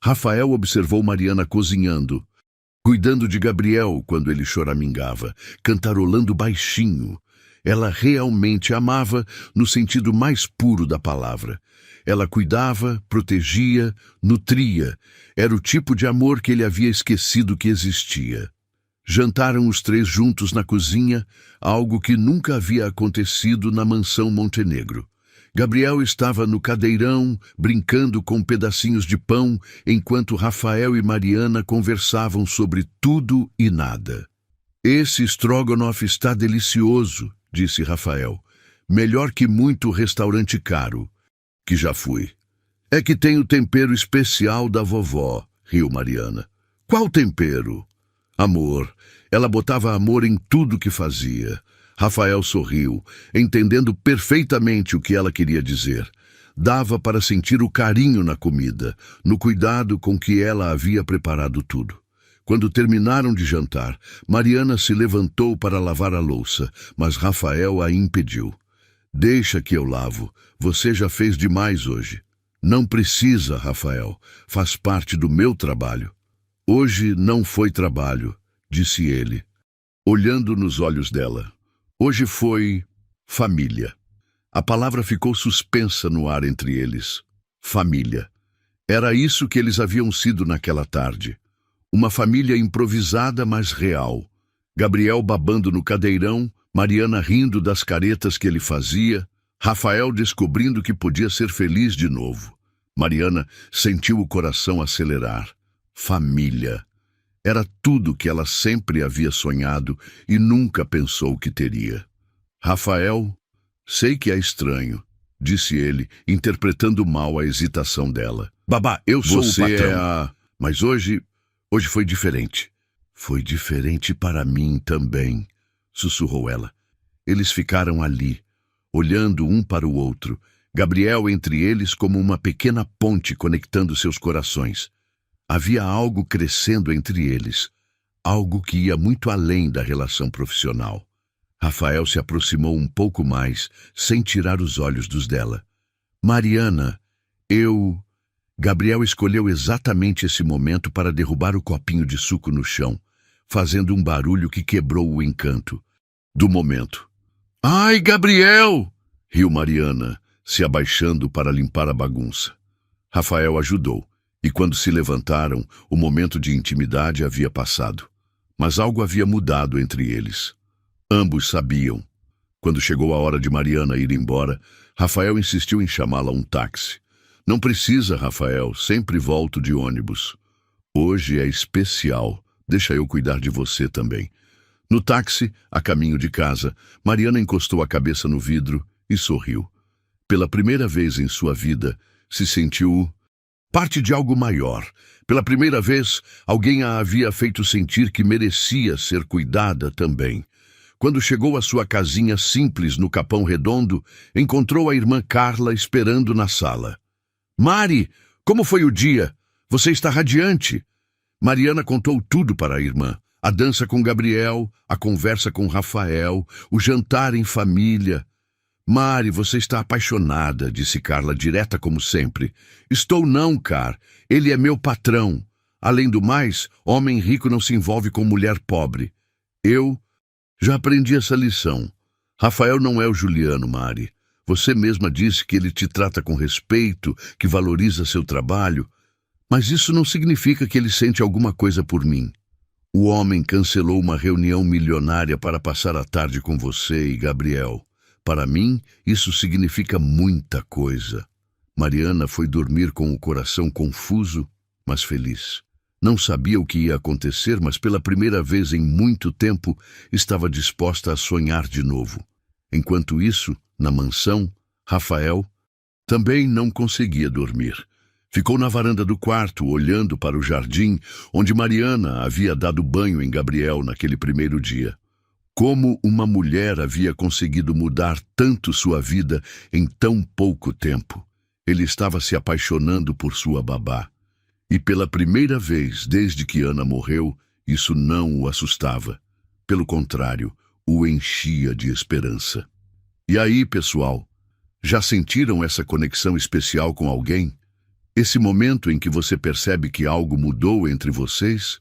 Rafael observou Mariana cozinhando, cuidando de Gabriel quando ele choramingava, cantarolando baixinho. Ela realmente amava no sentido mais puro da palavra. Ela cuidava, protegia, nutria. Era o tipo de amor que ele havia esquecido que existia. Jantaram os três juntos na cozinha, algo que nunca havia acontecido na mansão Montenegro. Gabriel estava no cadeirão, brincando com pedacinhos de pão, enquanto Rafael e Mariana conversavam sobre tudo e nada. "Esse estrogonofe está delicioso", disse Rafael. "Melhor que muito restaurante caro, que já fui." "É que tem o tempero especial da vovó", riu Mariana. "Qual tempero?" "Amor. Ela botava amor em tudo que fazia." Rafael sorriu, entendendo perfeitamente o que ela queria dizer. Dava para sentir o carinho na comida, no cuidado com que ela havia preparado tudo. Quando terminaram de jantar, Mariana se levantou para lavar a louça, mas Rafael a impediu. "Deixa que eu lavo. Você já fez demais hoje." "Não precisa, Rafael. Faz parte do meu trabalho." "Hoje não foi trabalho", disse ele, olhando nos olhos dela. "Hoje foi família." A palavra ficou suspensa no ar entre eles. Família. Era isso que eles haviam sido naquela tarde. Uma família improvisada, mas real. Gabriel babando no cadeirão, Mariana rindo das caretas que ele fazia, Rafael descobrindo que podia ser feliz de novo. Mariana sentiu o coração acelerar. Família. Era tudo que ela sempre havia sonhado e nunca pensou que teria. Rafael, sei que é estranho, disse ele, interpretando mal a hesitação dela. Babá, eu sou o patrão. Mas hoje foi diferente. Foi diferente para mim também, sussurrou ela. Eles ficaram ali, olhando um para o outro, Gabriel entre eles como uma pequena ponte conectando seus corações. Havia algo crescendo entre eles, algo que ia muito além da relação profissional. Rafael se aproximou um pouco mais, sem tirar os olhos dos dela. Mariana, Gabriel escolheu exatamente esse momento para derrubar o copinho de suco no chão, fazendo um barulho que quebrou o encanto do momento. Ai, Gabriel! Riu Mariana, se abaixando para limpar a bagunça. Rafael ajudou, e quando se levantaram, o momento de intimidade havia passado. Mas algo havia mudado entre eles. Ambos sabiam. Quando chegou a hora de Mariana ir embora, Rafael insistiu em chamá-la a um táxi. Não precisa, Rafael, sempre volto de ônibus. Hoje é especial, deixa eu cuidar de você também. No táxi, a caminho de casa, Mariana encostou a cabeça no vidro e sorriu. Pela primeira vez em sua vida, se sentiu parte de algo maior. Pela primeira vez, alguém a havia feito sentir que merecia ser cuidada também. Quando chegou à sua casinha simples no Capão Redondo, encontrou a irmã Carla esperando na sala. Mari, como foi o dia? Você está radiante. Mariana contou tudo para a irmã. A dança com Gabriel, a conversa com Rafael, o jantar em família. Mari, você está apaixonada, disse Carla, direta como sempre. Estou não, Car. Ele é meu patrão. Além do mais, homem rico não se envolve com mulher pobre. Eu já aprendi essa lição. Rafael não é o Juliano, Mari. Você mesma disse que ele te trata com respeito, que valoriza seu trabalho. Mas isso não significa que ele sente alguma coisa por mim. O homem cancelou uma reunião milionária para passar a tarde com você e Gabriel. Para mim, isso significa muita coisa. Mariana foi dormir com o coração confuso, mas feliz. Não sabia o que ia acontecer, mas pela primeira vez em muito tempo estava disposta a sonhar de novo. Enquanto isso, na mansão, Rafael também não conseguia dormir. Ficou na varanda do quarto, olhando para o jardim, onde Mariana havia dado banho em Gabriel naquele primeiro dia. Como uma mulher havia conseguido mudar tanto sua vida em tão pouco tempo. Ele estava se apaixonando por sua babá. E pela primeira vez desde que Ana morreu, isso não o assustava. Pelo contrário, o enchia de esperança. E aí, pessoal, já sentiram essa conexão especial com alguém? Esse momento em que você percebe que algo mudou entre vocês?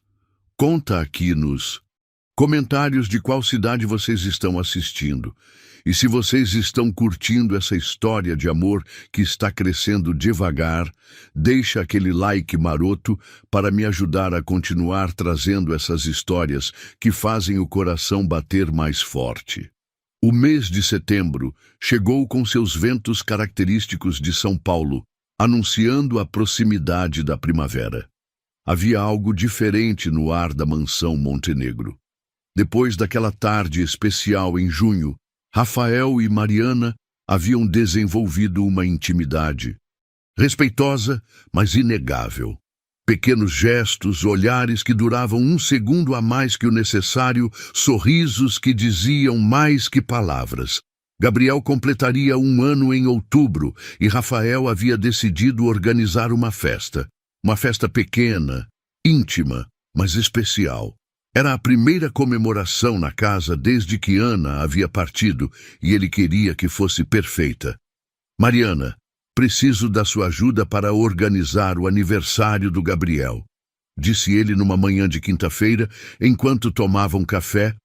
Conta aqui nos comentários de qual cidade vocês estão assistindo. E se vocês estão curtindo essa história de amor que está crescendo devagar, deixa aquele like maroto para me ajudar a continuar trazendo essas histórias que fazem o coração bater mais forte. O mês de setembro chegou com seus ventos característicos de São Paulo, anunciando a proximidade da primavera. Havia algo diferente no ar da mansão Montenegro. Depois daquela tarde especial em junho, Rafael e Mariana haviam desenvolvido uma intimidade. Respeitosa, mas inegável. Pequenos gestos, olhares que duravam um segundo a mais que o necessário, sorrisos que diziam mais que palavras. Gabriel completaria 1 ano em outubro e Rafael havia decidido organizar uma festa. Uma festa pequena, íntima, mas especial. Era a primeira comemoração na casa desde que Ana havia partido e ele queria que fosse perfeita. Mariana, preciso da sua ajuda para organizar o aniversário do Gabriel, disse ele numa manhã de quinta-feira, enquanto tomavam café.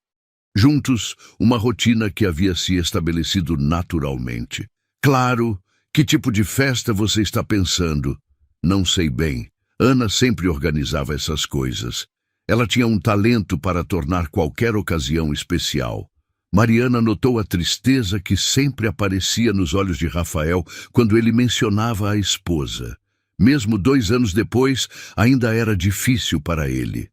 Juntos, uma rotina que havia se estabelecido naturalmente. Claro, que tipo de festa você está pensando? Não sei bem. Ana sempre organizava essas coisas. Ela tinha um talento para tornar qualquer ocasião especial. Mariana notou a tristeza que sempre aparecia nos olhos de Rafael quando ele mencionava a esposa. Mesmo 2 anos depois, ainda era difícil para ele.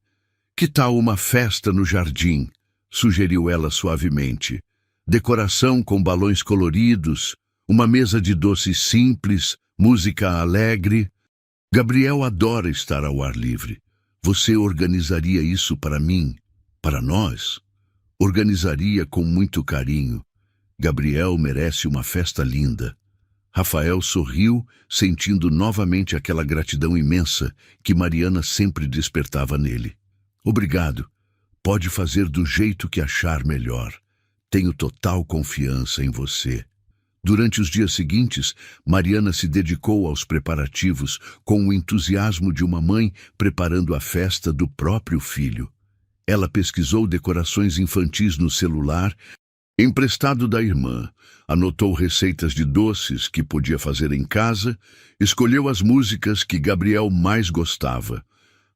Que tal uma festa no jardim? Sugeriu ela suavemente. Decoração com balões coloridos, uma mesa de doces simples, música alegre. Gabriel adora estar ao ar livre. Você organizaria isso para mim, para nós? Organizaria com muito carinho. Gabriel merece uma festa linda. Rafael sorriu, sentindo novamente aquela gratidão imensa que Mariana sempre despertava nele. Obrigado. Pode fazer do jeito que achar melhor. Tenho total confiança em você. Durante os dias seguintes, Mariana se dedicou aos preparativos com o entusiasmo de uma mãe preparando a festa do próprio filho. Ela pesquisou decorações infantis no celular, emprestado da irmã, anotou receitas de doces que podia fazer em casa, escolheu as músicas que Gabriel mais gostava.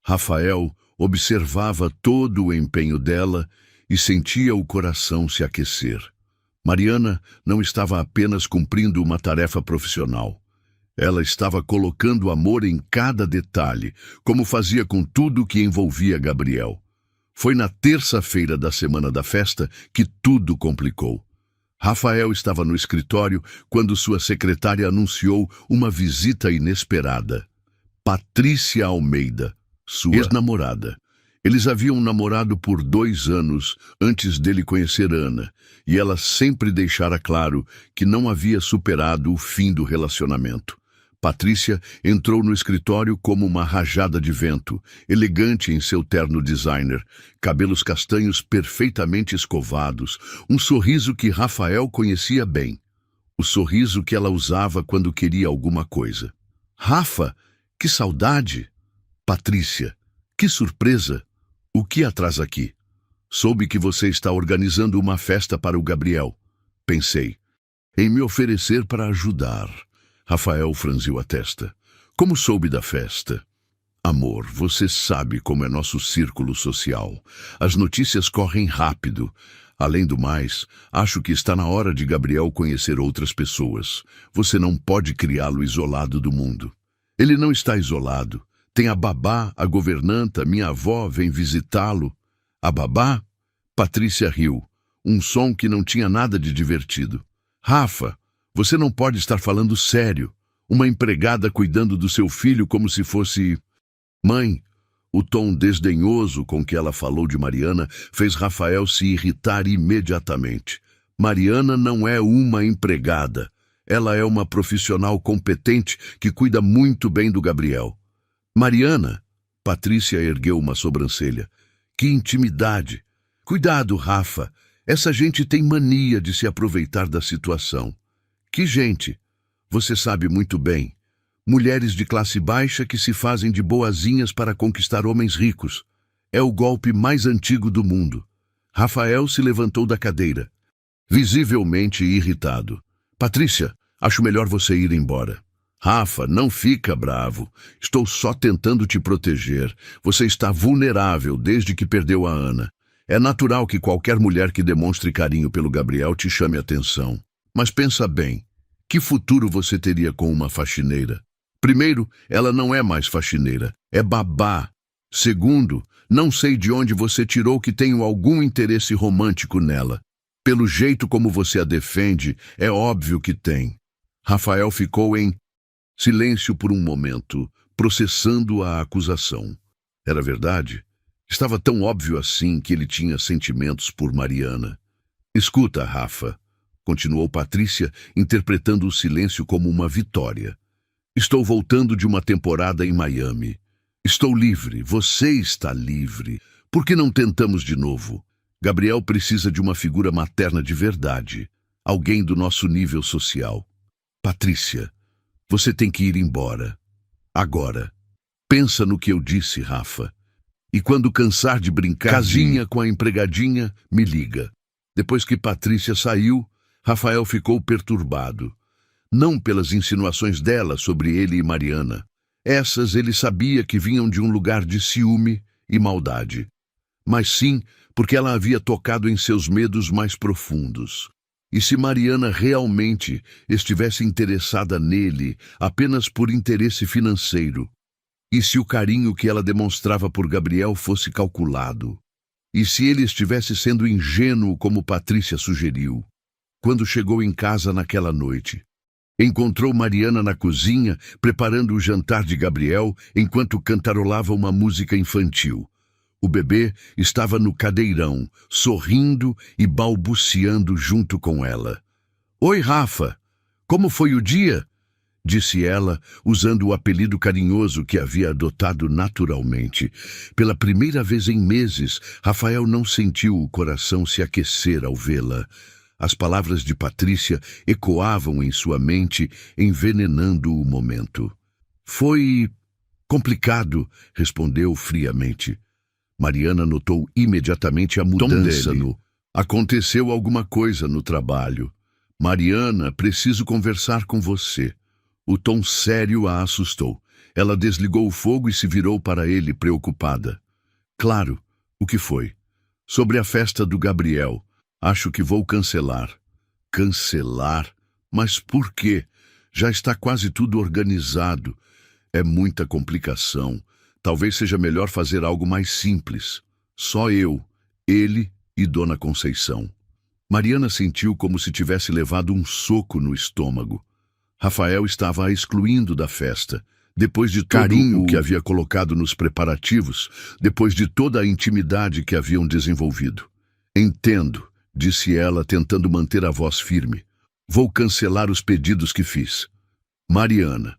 Rafael observava todo o empenho dela e sentia o coração se aquecer. Mariana não estava apenas cumprindo uma tarefa profissional. Ela estava colocando amor em cada detalhe, como fazia com tudo que envolvia Gabriel. Foi na terça-feira da semana da festa que tudo complicou. Rafael estava no escritório quando sua secretária anunciou uma visita inesperada. Patrícia Almeida, sua ex-namorada. Eles haviam namorado por 2 anos antes dele conhecer Ana, e ela sempre deixara claro que não havia superado o fim do relacionamento. Patrícia entrou no escritório como uma rajada de vento, elegante em seu terno designer, cabelos castanhos perfeitamente escovados, um sorriso que Rafael conhecia bem, o sorriso que ela usava quando queria alguma coisa. Rafa, que saudade! Patrícia, que surpresa! O que a traz aqui? Soube que você está organizando uma festa para o Gabriel. Pensei em me oferecer para ajudar. Rafael franziu a testa. Como soube da festa? Amor, você sabe como é nosso círculo social. As notícias correm rápido. Além do mais, acho que está na hora de Gabriel conhecer outras pessoas. Você não pode criá-lo isolado do mundo. Ele não está isolado. Tem a babá, a governanta, minha avó vem visitá-lo. A babá? Patrícia riu. Um som que não tinha nada de divertido. Rafa, você não pode estar falando sério. Uma empregada cuidando do seu filho como se fosse... Mãe, o tom desdenhoso com que ela falou de Mariana fez Rafael se irritar imediatamente. Mariana não é uma empregada. Ela é uma profissional competente que cuida muito bem do Gabriel. Mariana, Patrícia ergueu uma sobrancelha. Que intimidade! Cuidado, Rafa. Essa gente tem mania de se aproveitar da situação. Que gente? Você sabe muito bem. Mulheres de classe baixa que se fazem de boazinhas para conquistar homens ricos. É o golpe mais antigo do mundo. Rafael se levantou da cadeira, visivelmente irritado. Patrícia, acho melhor você ir embora. Rafa, não fica bravo. Estou só tentando te proteger. Você está vulnerável desde que perdeu a Ana. É natural que qualquer mulher que demonstre carinho pelo Gabriel te chame atenção. Mas pensa bem, que futuro você teria com uma faxineira? Primeiro, ela não é mais faxineira, é babá. Segundo, não sei de onde você tirou que tenho algum interesse romântico nela. Pelo jeito como você a defende, é óbvio que tem. Rafael ficou em silêncio por um momento, processando a acusação. Era verdade? Estava tão óbvio assim que ele tinha sentimentos por Mariana. Escuta, Rafa, continuou Patrícia, interpretando o silêncio como uma vitória. Estou voltando de uma temporada em Miami. Estou livre, você está livre. Por que não tentamos de novo? Gabriel precisa de uma figura materna de verdade, alguém do nosso nível social. Patrícia, você tem que ir embora. Agora. Pensa no que eu disse, Rafa. E quando cansar de brincar casinha com a empregadinha, me liga. Depois que Patrícia saiu, Rafael ficou perturbado. Não pelas insinuações dela sobre ele e Mariana. Essas ele sabia que vinham de um lugar de ciúme e maldade, mas sim porque ela havia tocado em seus medos mais profundos. E se Mariana realmente estivesse interessada nele apenas por interesse financeiro? E se o carinho que ela demonstrava por Gabriel fosse calculado? E se ele estivesse sendo ingênuo como Patrícia sugeriu? Quando chegou em casa naquela noite, encontrou Mariana na cozinha preparando o jantar de Gabriel enquanto cantarolava uma música infantil. O bebê estava no cadeirão, sorrindo e balbuciando junto com ela. "Oi, Rafa! Como foi o dia?" disse ela, usando o apelido carinhoso que havia adotado naturalmente. Pela primeira vez em meses, Rafael não sentiu o coração se aquecer ao vê-la. As palavras de Patrícia ecoavam em sua mente, envenenando o momento. "Foi complicado", respondeu friamente. Mariana notou imediatamente a mudança no... "Aconteceu alguma coisa no trabalho. Mariana, preciso conversar com você." O tom sério a assustou. Ela desligou o fogo e se virou para ele, preocupada. "Claro, o que foi?" "Sobre a festa do Gabriel. Acho que vou cancelar." "Cancelar? Mas por quê? Já está quase tudo organizado." "É muita complicação. Talvez seja melhor fazer algo mais simples. Só eu, ele e Dona Conceição." Mariana sentiu como se tivesse levado um soco no estômago. Rafael estava a excluindo da festa. Depois de todo carinho que havia colocado nos preparativos, depois de toda a intimidade que haviam desenvolvido. "Entendo", disse ela, tentando manter a voz firme. "Vou cancelar os pedidos que fiz." "Mariana,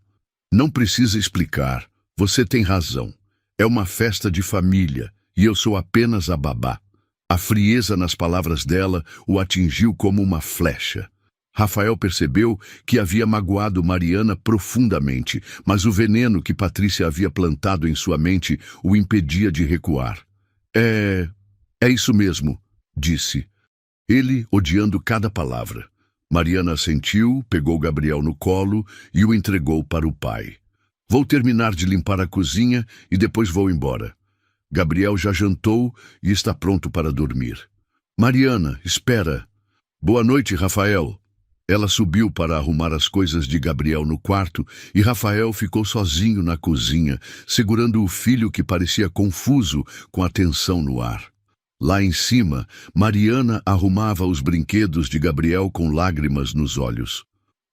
não precisa explicar. Você tem razão. É uma festa de família e eu sou apenas a babá." A frieza nas palavras dela o atingiu como uma flecha. Rafael percebeu que havia magoado Mariana profundamente, mas o veneno que Patrícia havia plantado em sua mente o impedia de recuar. É isso mesmo", disse. Ele odiando cada palavra. Mariana assentiu, pegou Gabriel no colo e o entregou para o pai. "Vou terminar de limpar a cozinha e depois vou embora. Gabriel já jantou e está pronto para dormir." "Mariana, espera." "Boa noite, Rafael." Ela subiu para arrumar as coisas de Gabriel no quarto e Rafael ficou sozinho na cozinha, segurando o filho que parecia confuso com a tensão no ar. Lá em cima, Mariana arrumava os brinquedos de Gabriel com lágrimas nos olhos.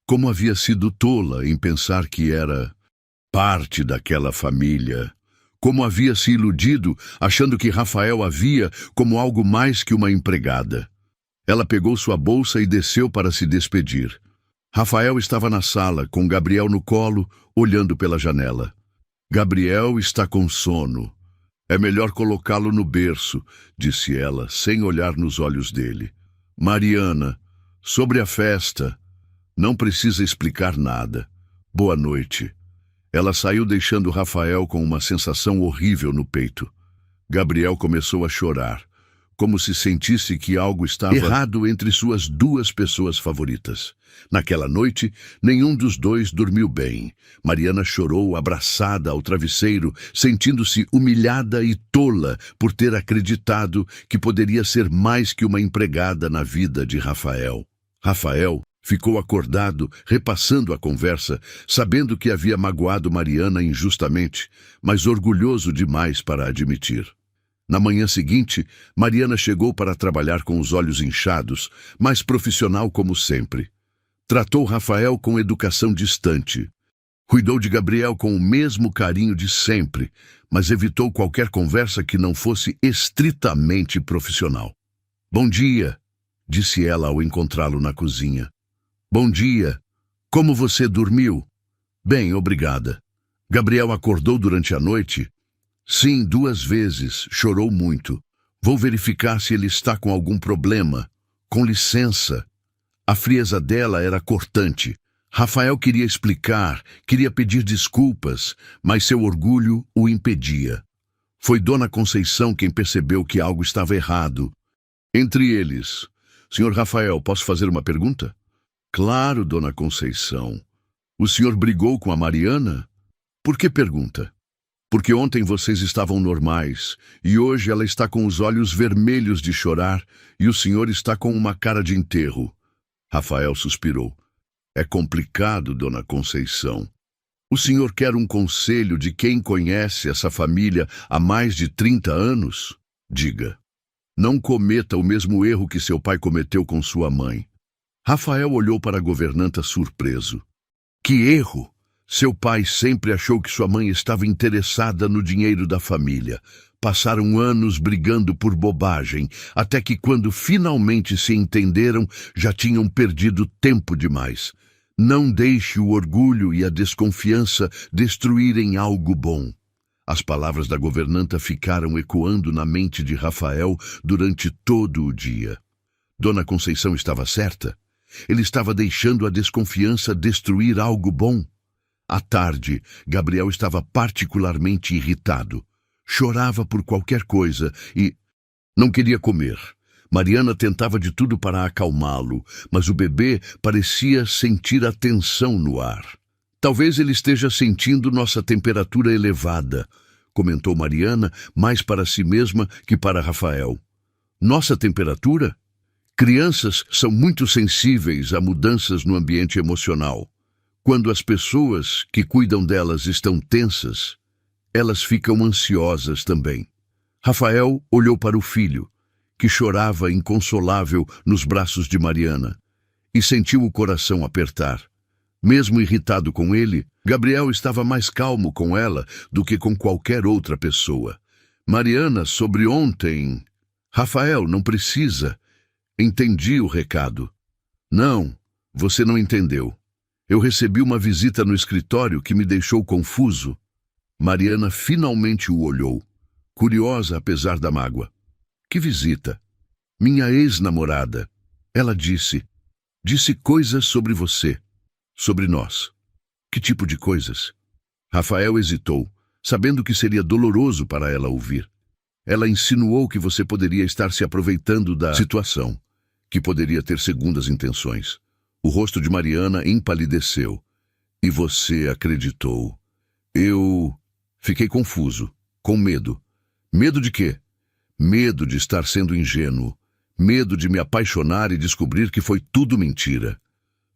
Como havia sido tola em pensar que era parte daquela família. Como havia se iludido, achando que Rafael a via como algo mais que uma empregada. Ela pegou sua bolsa e desceu para se despedir. Rafael estava na sala, com Gabriel no colo, olhando pela janela. "Gabriel está com sono. É melhor colocá-lo no berço", disse ela, sem olhar nos olhos dele. "Mariana, sobre a festa, não precisa explicar nada. Boa noite." Ela saiu deixando Rafael com uma sensação horrível no peito. Gabriel começou a chorar, como se sentisse que algo estava errado entre suas duas pessoas favoritas. Naquela noite, nenhum dos dois dormiu bem. Mariana chorou abraçada ao travesseiro, sentindo-se humilhada e tola por ter acreditado que poderia ser mais que uma empregada na vida de Rafael. Rafael ficou acordado, repassando a conversa, sabendo que havia magoado Mariana injustamente, mas orgulhoso demais para admitir. Na manhã seguinte, Mariana chegou para trabalhar com os olhos inchados, mas profissional como sempre. Tratou Rafael com educação distante. Cuidou de Gabriel com o mesmo carinho de sempre, mas evitou qualquer conversa que não fosse estritamente profissional. "Bom dia", disse ela ao encontrá-lo na cozinha. "Bom dia. Como você dormiu?" "Bem, obrigada." "Gabriel acordou durante a noite?" "Sim, 2 vezes. Chorou muito. Vou verificar se ele está com algum problema. Com licença." A frieza dela era cortante. Rafael queria explicar, queria pedir desculpas, mas seu orgulho o impedia. Foi Dona Conceição quem percebeu que algo estava errado. Entre eles: "Senhor Rafael, posso fazer uma pergunta?" "Claro, Dona Conceição. O senhor brigou com a Mariana?" "Por que pergunta?" Porque ontem vocês estavam normais, e hoje ela está com os olhos vermelhos de chorar, e o senhor está com uma cara de enterro. Rafael suspirou. É complicado, dona Conceição. O senhor quer um conselho de quem conhece essa família há mais de 30 anos? Diga. Não cometa o mesmo erro que seu pai cometeu com sua mãe. Rafael olhou para a governanta surpreso. Que erro! Seu pai sempre achou que sua mãe estava interessada no dinheiro da família. Passaram anos brigando por bobagem, até que quando finalmente se entenderam, já tinham perdido tempo demais. Não deixe o orgulho e a desconfiança destruírem algo bom. As palavras da governanta ficaram ecoando na mente de Rafael durante todo o dia. Dona Conceição estava certa. Ele estava deixando a desconfiança destruir algo bom. À tarde, Gabriel estava particularmente irritado. Chorava por qualquer coisa e não queria comer. Mariana tentava de tudo para acalmá-lo, mas o bebê parecia sentir a tensão no ar. Talvez ele esteja sentindo nossa temperatura elevada, comentou Mariana, mais para si mesma que para Rafael. Nossa temperatura? Crianças são muito sensíveis a mudanças no ambiente emocional. Quando as pessoas que cuidam delas estão tensas, elas ficam ansiosas também. Rafael olhou para o filho, que chorava inconsolável nos braços de Mariana, e sentiu o coração apertar. Mesmo irritado com ele, Gabriel estava mais calmo com ela do que com qualquer outra pessoa. Mariana, sobre ontem... Rafael, não precisa. Entendi o recado. Não, você não entendeu. Eu recebi uma visita no escritório que me deixou confuso. Mariana finalmente o olhou, curiosa apesar da mágoa. Que visita? Minha ex-namorada. Ela disse coisas sobre você, sobre nós. Que tipo de coisas? Rafael hesitou, sabendo que seria doloroso para ela ouvir. Ela insinuou que você poderia estar se aproveitando da situação, que poderia ter segundas intenções. O rosto de Mariana empalideceu. E você acreditou. Eu fiquei confuso, com medo. Medo de quê? Medo de estar sendo ingênuo. Medo de me apaixonar e descobrir que foi tudo mentira.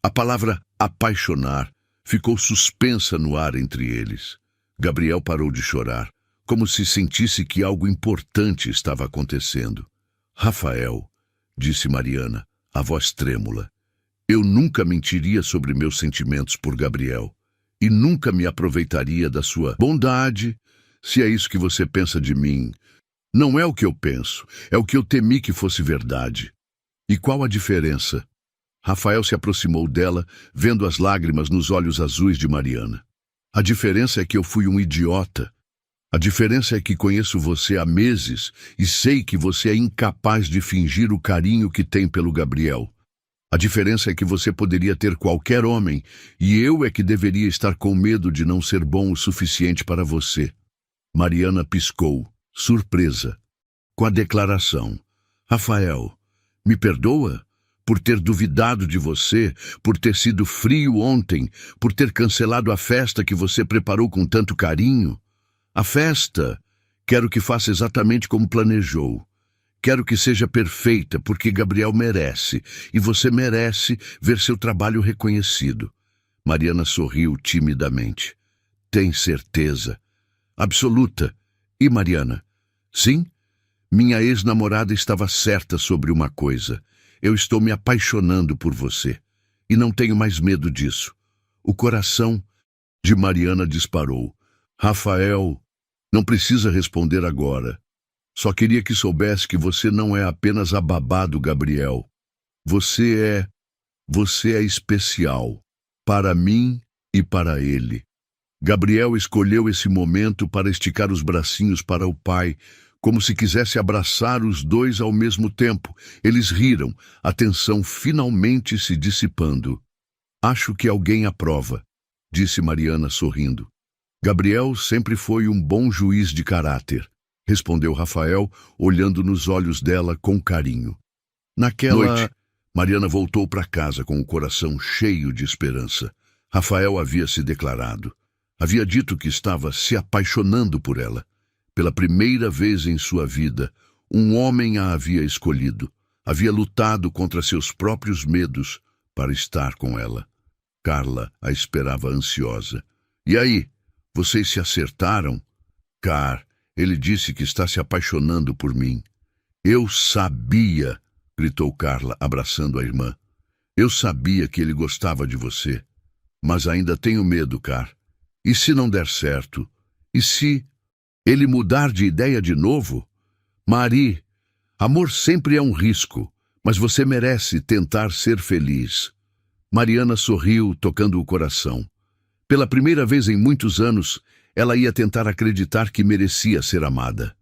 A palavra apaixonar ficou suspensa no ar entre eles. Gabriel parou de chorar, como se sentisse que algo importante estava acontecendo. Rafael, disse Mariana, a voz trêmula. Eu nunca mentiria sobre meus sentimentos por Gabriel. E nunca me aproveitaria da sua bondade, se é isso que você pensa de mim. Não é o que eu penso, é o que eu temi que fosse verdade. E qual a diferença? Rafael se aproximou dela, vendo as lágrimas nos olhos azuis de Mariana. A diferença é que eu fui um idiota. A diferença é que conheço você há meses e sei que você é incapaz de fingir o carinho que tem pelo Gabriel. A diferença é que você poderia ter qualquer homem e eu é que deveria estar com medo de não ser bom o suficiente para você. Mariana piscou, surpresa, com a declaração. Rafael, me perdoa por ter duvidado de você, por ter sido frio ontem, por ter cancelado a festa que você preparou com tanto carinho. A festa, quero que faça exatamente como planejou. Quero que seja perfeita, porque Gabriel merece, e você merece ver seu trabalho reconhecido. Mariana sorriu timidamente. Tem certeza? Absoluta. E Mariana? Sim? Minha ex-namorada estava certa sobre uma coisa. Eu estou me apaixonando por você. E não tenho mais medo disso. O coração de Mariana disparou. Rafael, não precisa responder agora. Só queria que soubesse que você não é apenas a babá do Gabriel. Você é especial. Para mim e para ele. Gabriel escolheu esse momento para esticar os bracinhos para o pai, como se quisesse abraçar os dois ao mesmo tempo. Eles riram, a tensão finalmente se dissipando. Acho que alguém aprova, disse Mariana sorrindo. Gabriel sempre foi um bom juiz de caráter, respondeu Rafael, olhando nos olhos dela com carinho. Naquela noite, Mariana voltou para casa com o coração cheio de esperança. Rafael havia se declarado. Havia dito que estava se apaixonando por ela. Pela primeira vez em sua vida, um homem a havia escolhido. Havia lutado contra seus próprios medos para estar com ela. Carla a esperava ansiosa. E aí, vocês se acertaram? Car, ele disse que está se apaixonando por mim. Eu sabia, gritou Carla, abraçando a irmã. Eu sabia que ele gostava de você. Mas ainda tenho medo, Car. E se não der certo? E se ele mudar de ideia de novo? Marie, amor sempre é um risco, mas você merece tentar ser feliz. Mariana sorriu, tocando o coração. Pela primeira vez em muitos anos, ela ia tentar acreditar que merecia ser amada.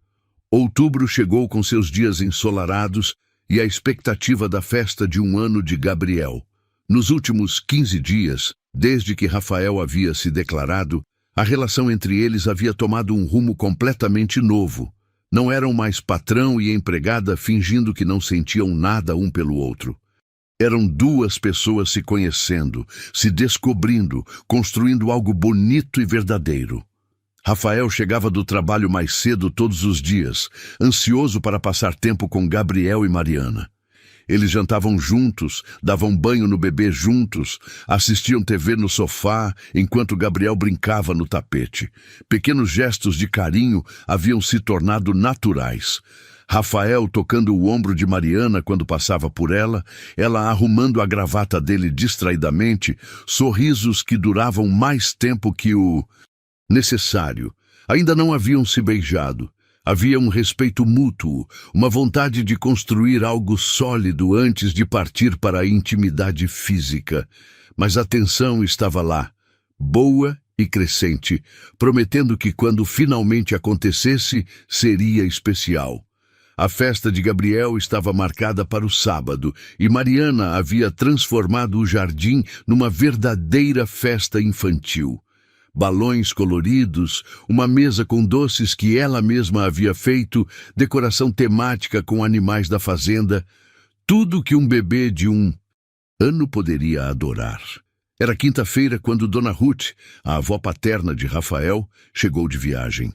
Outubro chegou com seus dias ensolarados e a expectativa da festa de 1 ano de Gabriel. Nos últimos 15 dias, desde que Rafael havia se declarado, a relação entre eles havia tomado um rumo completamente novo. Não eram mais patrão e empregada fingindo que não sentiam nada um pelo outro. Eram duas pessoas se conhecendo, se descobrindo, construindo algo bonito e verdadeiro. Rafael chegava do trabalho mais cedo todos os dias, ansioso para passar tempo com Gabriel e Mariana. Eles jantavam juntos, davam banho no bebê juntos, assistiam TV no sofá, enquanto Gabriel brincava no tapete. Pequenos gestos de carinho haviam se tornado naturais. Rafael tocando o ombro de Mariana quando passava por ela, ela arrumando a gravata dele distraidamente, sorrisos que duravam mais tempo que o necessário. Ainda não haviam se beijado. Havia um respeito mútuo, uma vontade de construir algo sólido antes de partir para a intimidade física. Mas a tensão estava lá, boa e crescente, prometendo que quando finalmente acontecesse, seria especial. A festa de Gabriel estava marcada para o sábado e Mariana havia transformado o jardim numa verdadeira festa infantil. Balões coloridos, uma mesa com doces que ela mesma havia feito, decoração temática com animais da fazenda, tudo que um bebê de 1 ano poderia adorar. Era quinta-feira quando Dona Ruth, a avó paterna de Rafael, chegou de viagem.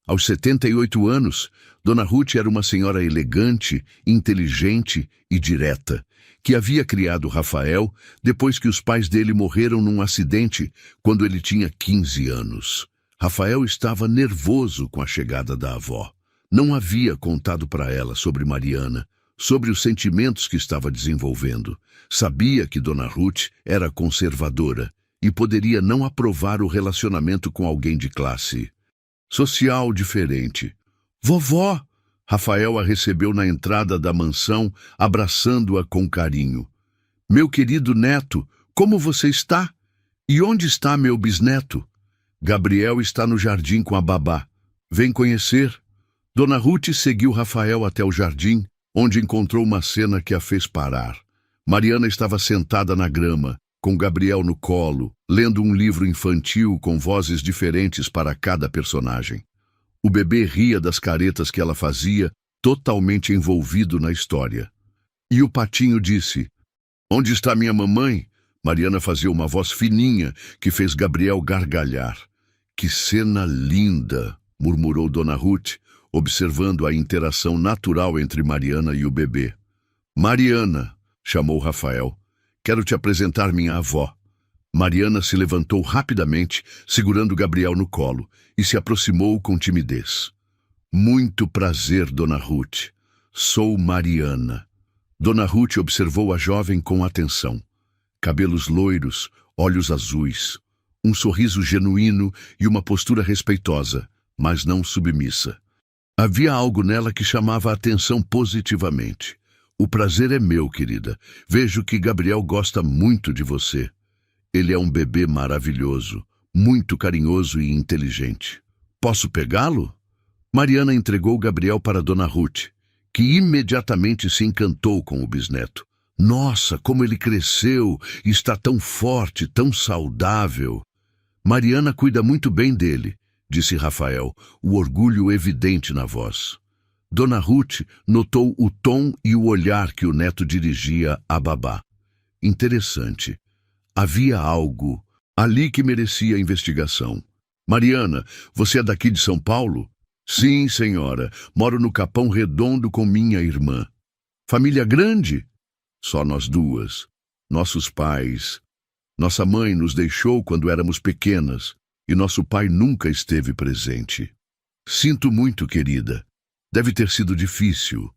Aos 78 anos, Dona Ruth era uma senhora elegante, inteligente e direta, que havia criado Rafael depois que os pais dele morreram num acidente quando ele tinha 15 anos. Rafael estava nervoso com a chegada da avó. Não havia contado para ela sobre Mariana, sobre os sentimentos que estava desenvolvendo. Sabia que Dona Ruth era conservadora e poderia não aprovar o relacionamento com alguém de classe social diferente. Vovó! Rafael a recebeu na entrada da mansão, abraçando-a com carinho. Meu querido neto, como você está? E onde está meu bisneto? Gabriel está no jardim com a babá. Vem conhecer. Dona Ruth seguiu Rafael até o jardim, onde encontrou uma cena que a fez parar. Mariana estava sentada na grama, com Gabriel no colo, lendo um livro infantil com vozes diferentes para cada personagem. O bebê ria das caretas que ela fazia, totalmente envolvido na história. E o patinho disse, onde está minha mamãe? Mariana fazia uma voz fininha que fez Gabriel gargalhar. Que cena linda, murmurou Dona Ruth, observando a interação natural entre Mariana e o bebê. Mariana, chamou Rafael, quero te apresentar minha avó. Mariana se levantou rapidamente, segurando Gabriel no colo, e se aproximou com timidez. Muito prazer, Dona Ruth. Sou Mariana. Dona Ruth observou a jovem com atenção. Cabelos loiros, olhos azuis, um sorriso genuíno e uma postura respeitosa, mas não submissa. Havia algo nela que chamava a atenção positivamente. O prazer é meu, querida. Vejo que Gabriel gosta muito de você. Ele é um bebê maravilhoso, muito carinhoso e inteligente. Posso pegá-lo? Mariana entregou Gabriel para Dona Ruth, que imediatamente se encantou com o bisneto. Nossa, como ele cresceu! Está tão forte, tão saudável. Mariana cuida muito bem dele, disse Rafael, o orgulho evidente na voz. Dona Ruth notou o tom e o olhar que o neto dirigia à babá. Interessante. Havia algo ali que merecia investigação. Mariana, você é daqui de São Paulo? Sim, senhora. Moro no Capão Redondo com minha irmã. Família grande? Só nós duas. Nossos pais. Nossa mãe nos deixou quando éramos pequenas e nosso pai nunca esteve presente. Sinto muito, querida. Deve ter sido difícil.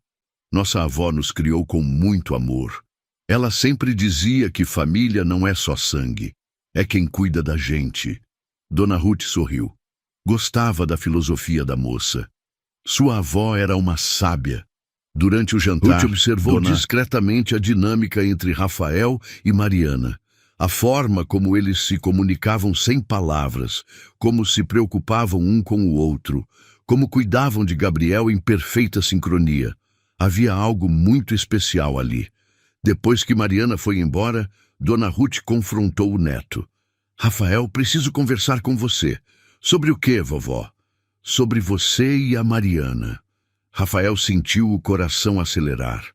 Nossa avó nos criou com muito amor. Ela sempre dizia que família não é só sangue, é quem cuida da gente. Dona Ruth sorriu. Gostava da filosofia da moça. Sua avó era uma sábia. Durante o jantar, Ruth observou discretamente a dinâmica entre Rafael e Mariana. A forma como eles se comunicavam sem palavras, como se preocupavam um com o outro, como cuidavam de Gabriel em perfeita sincronia. Havia algo muito especial ali. Depois que Mariana foi embora, Dona Ruth confrontou o neto. Rafael, preciso conversar com você. Sobre o quê, vovó? Sobre você e a Mariana. Rafael sentiu o coração acelerar.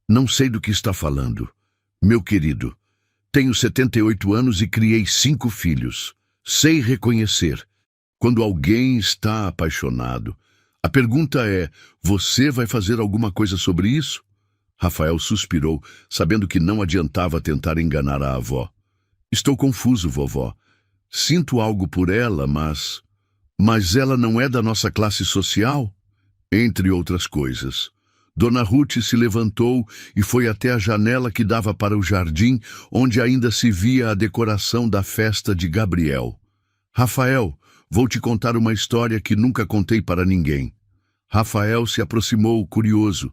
Não sei do que está falando. Meu querido, tenho 78 anos e criei 5 filhos. Sei reconhecer. Quando alguém está apaixonado, a pergunta é, você vai fazer alguma coisa sobre isso? Rafael suspirou, sabendo que não adiantava tentar enganar a avó. Estou confuso, vovó. Sinto algo por ela, mas... Mas ela não é da nossa classe social? Entre outras coisas. Dona Ruth se levantou e foi até a janela que dava para o jardim, onde ainda se via a decoração da festa de Gabriel. Rafael, vou te contar uma história que nunca contei para ninguém. Rafael se aproximou, curioso.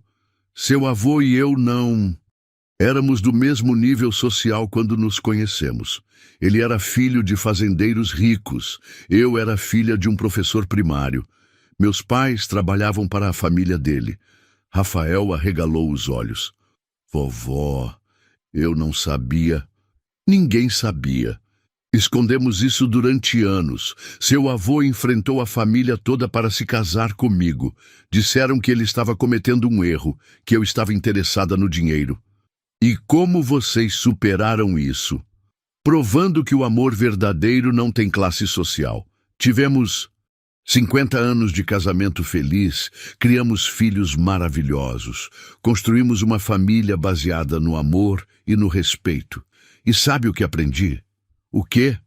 Seu avô e eu não... Éramos do mesmo nível social quando nos conhecemos. Ele era filho de fazendeiros ricos. Eu era filha de um professor primário. Meus pais trabalhavam para a família dele. Rafael arregalou os olhos. Vovó, eu não sabia. Ninguém sabia. Escondemos isso durante anos. Seu avô enfrentou a família toda para se casar comigo. Disseram que ele estava cometendo um erro, que eu estava interessada no dinheiro. E como vocês superaram isso? Provando que o amor verdadeiro não tem classe social. Tivemos 50 anos de casamento feliz, criamos filhos maravilhosos, construímos uma família baseada no amor e no respeito. E sabe o que aprendi? O quê?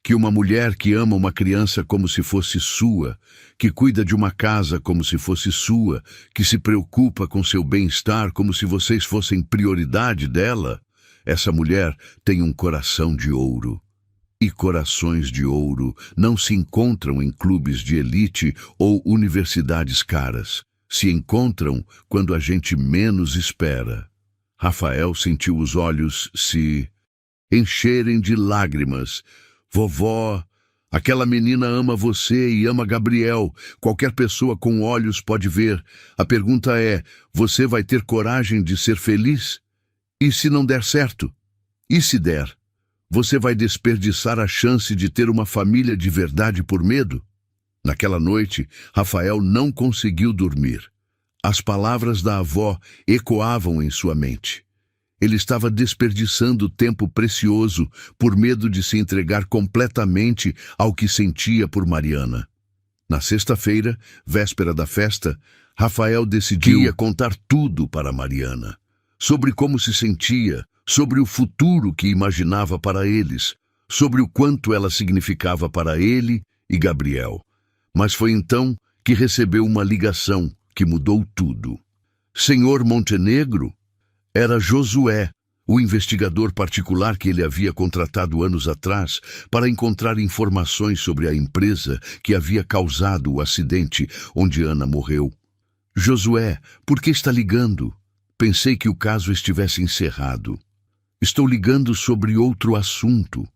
Que uma mulher que ama uma criança como se fosse sua, que cuida de uma casa como se fosse sua, que se preocupa com seu bem-estar como se vocês fossem prioridade dela, essa mulher tem um coração de ouro. E corações de ouro não se encontram em clubes de elite ou universidades caras. Se encontram quando a gente menos espera. Rafael sentiu os olhos se encherem de lágrimas. Vovó, aquela menina ama você e ama Gabriel. Qualquer pessoa com olhos pode ver. A pergunta é, você vai ter coragem de ser feliz? E se não der certo? E se der? Você vai desperdiçar a chance de ter uma família de verdade por medo? Naquela noite, Rafael não conseguiu dormir. As palavras da avó ecoavam em sua mente. Ele estava desperdiçando tempo precioso por medo de se entregar completamente ao que sentia por Mariana. Na sexta-feira, véspera da festa, Rafael decidiu contar tudo para Mariana. Sobre como se sentia, sobre o futuro que imaginava para eles, sobre o quanto ela significava para ele e Gabriel. Mas foi então que recebeu uma ligação que mudou tudo. Senhor Montenegro? Era Josué, o investigador particular que ele havia contratado anos atrás para encontrar informações sobre a empresa que havia causado o acidente onde Ana morreu. Josué, por que está ligando? Pensei que o caso estivesse encerrado. Estou ligando sobre outro assunto.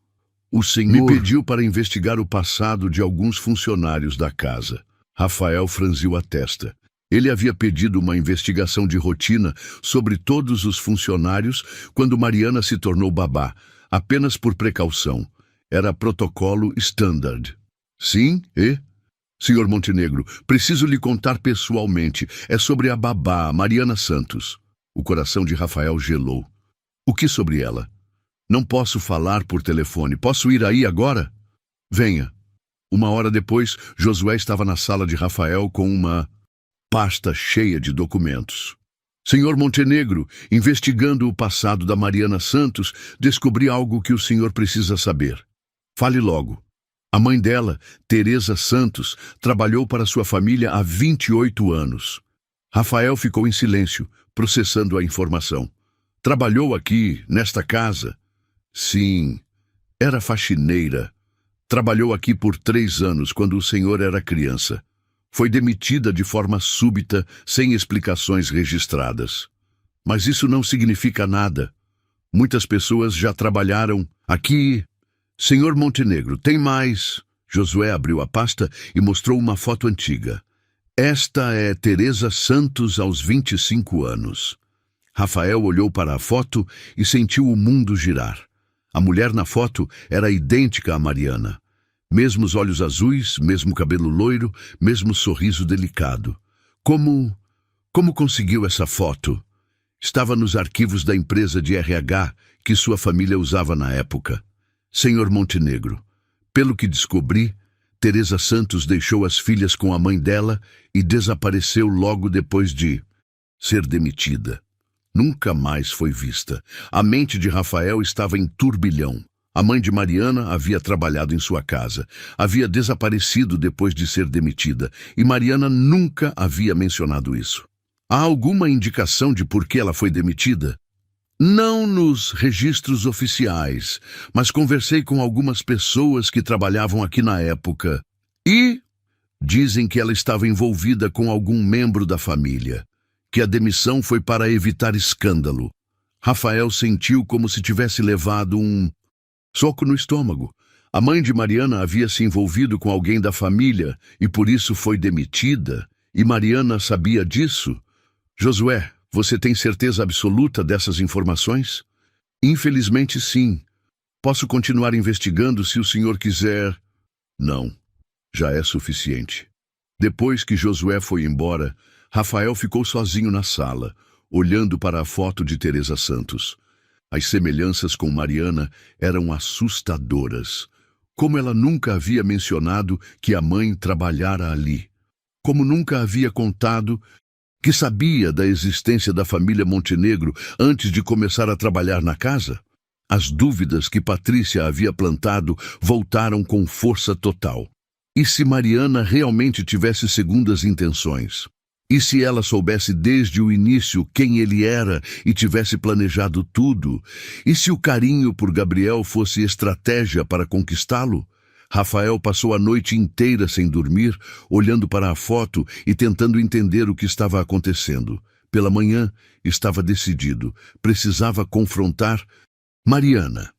O senhor me pediu para investigar o passado de alguns funcionários da casa. Rafael franziu a testa. Ele havia pedido uma investigação de rotina sobre todos os funcionários quando Mariana se tornou babá, apenas por precaução. Era protocolo standard. Sim, e? Senhor Montenegro, preciso lhe contar pessoalmente. É sobre a babá, Mariana Santos. O coração de Rafael gelou. O que sobre ela? Não posso falar por telefone. Posso ir aí agora? Venha. Uma hora depois, Josué estava na sala de Rafael com uma pasta cheia de documentos. Senhor Montenegro, investigando o passado da Mariana Santos, descobri algo que o senhor precisa saber. Fale logo. A mãe dela, Teresa Santos, trabalhou para sua família há 28 anos. Rafael ficou em silêncio, processando a informação. Trabalhou aqui, nesta casa? Sim, era faxineira. Trabalhou aqui por 3 anos, quando o senhor era criança. Foi demitida de forma súbita, sem explicações registradas. Mas isso não significa nada. Muitas pessoas já trabalharam aqui. Senhor Montenegro, tem mais. Josué abriu a pasta e mostrou uma foto antiga. Esta é Teresa Santos aos 25 anos. Rafael olhou para a foto e sentiu o mundo girar. A mulher na foto era idêntica a Mariana. Mesmos olhos azuis, mesmo cabelo loiro, mesmo sorriso delicado. Como conseguiu essa foto? Estava nos arquivos da empresa de RH que sua família usava na época. Senhor Montenegro, pelo que descobri, Teresa Santos deixou as filhas com a mãe dela e desapareceu logo depois de ser demitida. Nunca mais foi vista. A mente de Rafael estava em turbilhão. A mãe de Mariana havia trabalhado em sua casa, havia desaparecido depois de ser demitida, e Mariana nunca havia mencionado isso. Há alguma indicação de por que ela foi demitida? Não nos registros oficiais, mas conversei com algumas pessoas que trabalhavam aqui na época e dizem que ela estava envolvida com algum membro da família, que a demissão foi para evitar escândalo. Rafael sentiu como se tivesse levado um soco no estômago. A mãe de Mariana havia se envolvido com alguém da família e por isso foi demitida, e Mariana sabia disso. Josué, você tem certeza absoluta dessas informações? Infelizmente, sim. Posso continuar investigando se o senhor quiser. Não, já é suficiente. Depois que Josué foi embora, Rafael ficou sozinho na sala, olhando para a foto de Teresa Santos. As semelhanças com Mariana eram assustadoras. Como ela nunca havia mencionado que a mãe trabalhara ali. Como nunca havia contado que sabia da existência da família Montenegro antes de começar a trabalhar na casa. As dúvidas que Patrícia havia plantado voltaram com força total. E se Mariana realmente tivesse segundas intenções? E se ela soubesse desde o início quem ele era e tivesse planejado tudo? E se o carinho por Gabriel fosse estratégia para conquistá-lo? Rafael passou a noite inteira sem dormir, olhando para a foto e tentando entender o que estava acontecendo. Pela manhã, estava decidido. Precisava confrontar Mariana.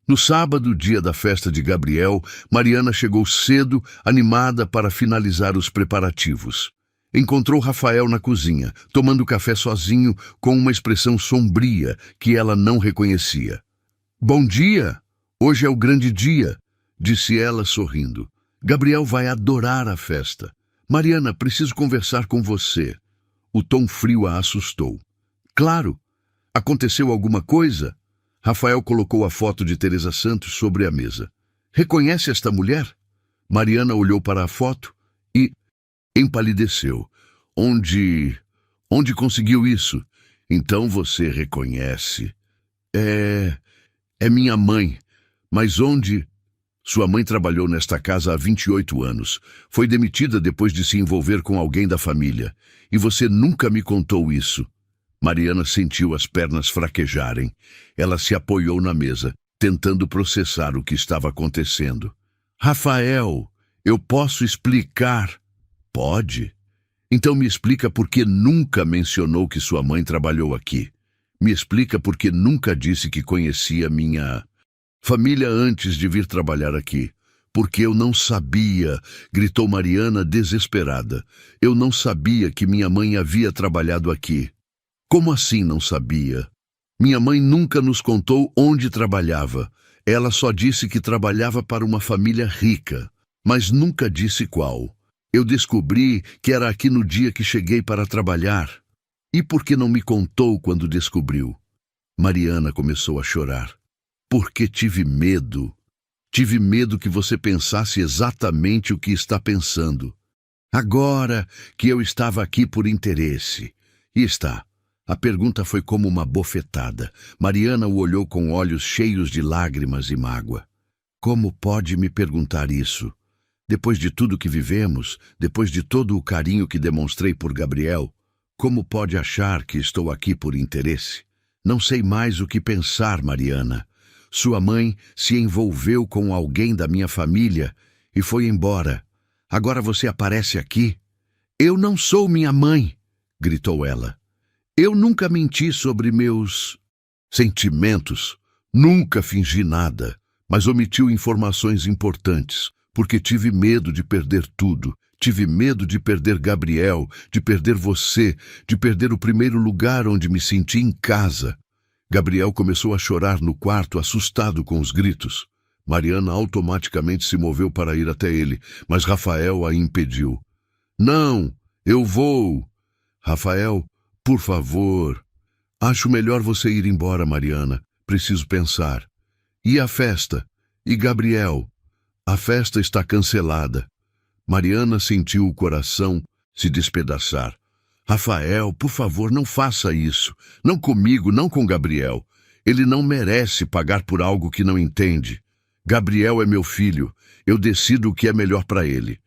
No sábado, dia da festa de Gabriel, Mariana chegou cedo, animada para finalizar os preparativos. Encontrou Rafael na cozinha, tomando café sozinho, com uma expressão sombria que ela não reconhecia. "Bom dia! Hoje é o grande dia", disse ela sorrindo. "Gabriel vai adorar a festa. Mariana, preciso conversar com você." O tom frio a assustou. "Claro. Aconteceu alguma coisa?" Rafael colocou a foto de Teresa Santos sobre a mesa. "Reconhece esta mulher?" Mariana olhou para a foto e empalideceu. Onde conseguiu isso?" "Então você reconhece." É minha mãe. Mas onde?" "Sua mãe trabalhou nesta casa há 28 anos. Foi demitida depois de se envolver com alguém da família. E você nunca me contou isso." Mariana sentiu as pernas fraquejarem. Ela se apoiou na mesa, tentando processar o que estava acontecendo. "Rafael, eu posso explicar." "Pode? Então me explica por que nunca mencionou que sua mãe trabalhou aqui. Me explica por que nunca disse que conhecia minha família antes de vir trabalhar aqui." "Porque eu não sabia", gritou Mariana desesperada. "Eu não sabia que minha mãe havia trabalhado aqui." "Como assim não sabia?" "Minha mãe nunca nos contou onde trabalhava. Ela só disse que trabalhava para uma família rica, mas nunca disse qual. Eu descobri que era aqui no dia que cheguei para trabalhar." "E por que não me contou quando descobriu?" Mariana começou a chorar. "Porque tive medo." Tive medo que você pensasse exatamente o que está pensando. Agora que eu estava aqui por interesse. E está. A pergunta foi como uma bofetada. Mariana o olhou com olhos cheios de lágrimas e mágoa. Como pode me perguntar isso? Depois de tudo que vivemos, depois de todo o carinho que demonstrei por Gabriel, como pode achar que estou aqui por interesse? Não sei mais o que pensar, Mariana. Sua mãe se envolveu com alguém da minha família e foi embora. Agora você aparece aqui? Eu não sou minha mãe, gritou ela. Eu nunca menti sobre meus sentimentos, nunca fingi nada, mas omitiu informações importantes, porque tive medo de perder tudo. Tive medo de perder Gabriel, de perder você, de perder o primeiro lugar onde me senti em casa. Gabriel começou a chorar no quarto, assustado com os gritos. Mariana automaticamente se moveu para ir até ele, mas Rafael a impediu. Não, eu vou. Rafael, por favor. Acho melhor você ir embora, Mariana. Preciso pensar. E a festa? E Gabriel? A festa está cancelada. Mariana sentiu o coração se despedaçar. Rafael, por favor, não faça isso. Não comigo, não com Gabriel. Ele não merece pagar por algo que não entende. Gabriel é meu filho. Eu decido o que é melhor para ele.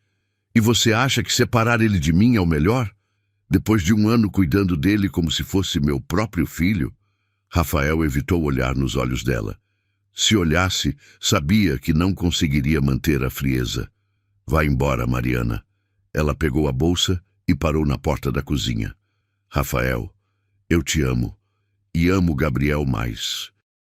E você acha que separar ele de mim é o melhor? Depois de 1 ano cuidando dele como se fosse meu próprio filho? Rafael evitou olhar nos olhos dela. Se olhasse, sabia que não conseguiria manter a frieza. Vá embora, Mariana. Ela pegou a bolsa e parou na porta da cozinha. Rafael, eu te amo. E amo Gabriel mais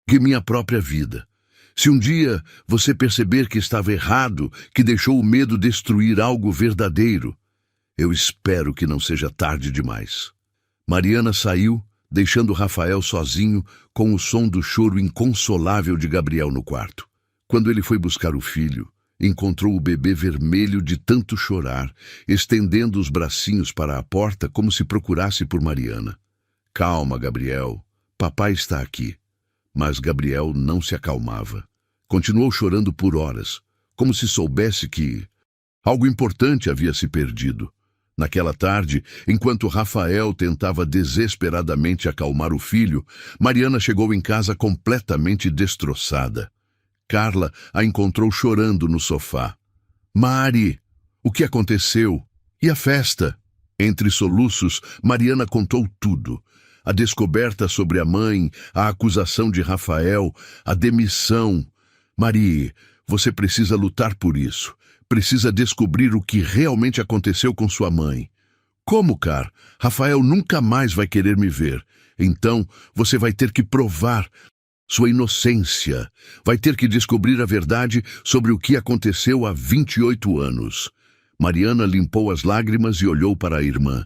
que minha própria vida. Se um dia você perceber que estava errado, que deixou o medo destruir algo verdadeiro, eu espero que não seja tarde demais. Mariana saiu, deixando Rafael sozinho com o som do choro inconsolável de Gabriel no quarto. Quando ele foi buscar o filho, encontrou o bebê vermelho de tanto chorar, estendendo os bracinhos para a porta como se procurasse por Mariana. Calma, Gabriel. Papai está aqui. Mas Gabriel não se acalmava. Continuou chorando por horas, como se soubesse que algo importante havia se perdido. Naquela tarde, enquanto Rafael tentava desesperadamente acalmar o filho, Mariana chegou em casa completamente destroçada. Carla a encontrou chorando no sofá. Mari, o que aconteceu? E a festa? Entre soluços, Mariana contou tudo. A descoberta sobre a mãe, a acusação de Rafael, a demissão. Mari, você precisa lutar por isso. Precisa descobrir o que realmente aconteceu com sua mãe. Como, Car? Rafael nunca mais vai querer me ver. Então, você vai ter que provar sua inocência. Vai ter que descobrir a verdade sobre o que aconteceu há 28 anos. Mariana limpou as lágrimas e olhou para a irmã.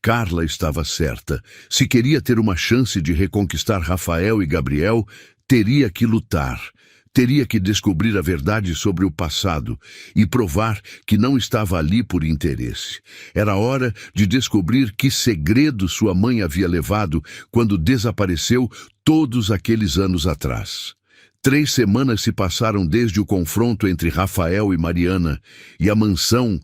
Carla estava certa. Se queria ter uma chance de reconquistar Rafael e Gabriel, teria que lutar. Teria que descobrir a verdade sobre o passado e provar que não estava ali por interesse. Era hora de descobrir que segredo sua mãe havia levado quando desapareceu todos aqueles anos atrás. 3 semanas se passaram desde o confronto entre Rafael e Mariana, e a mansão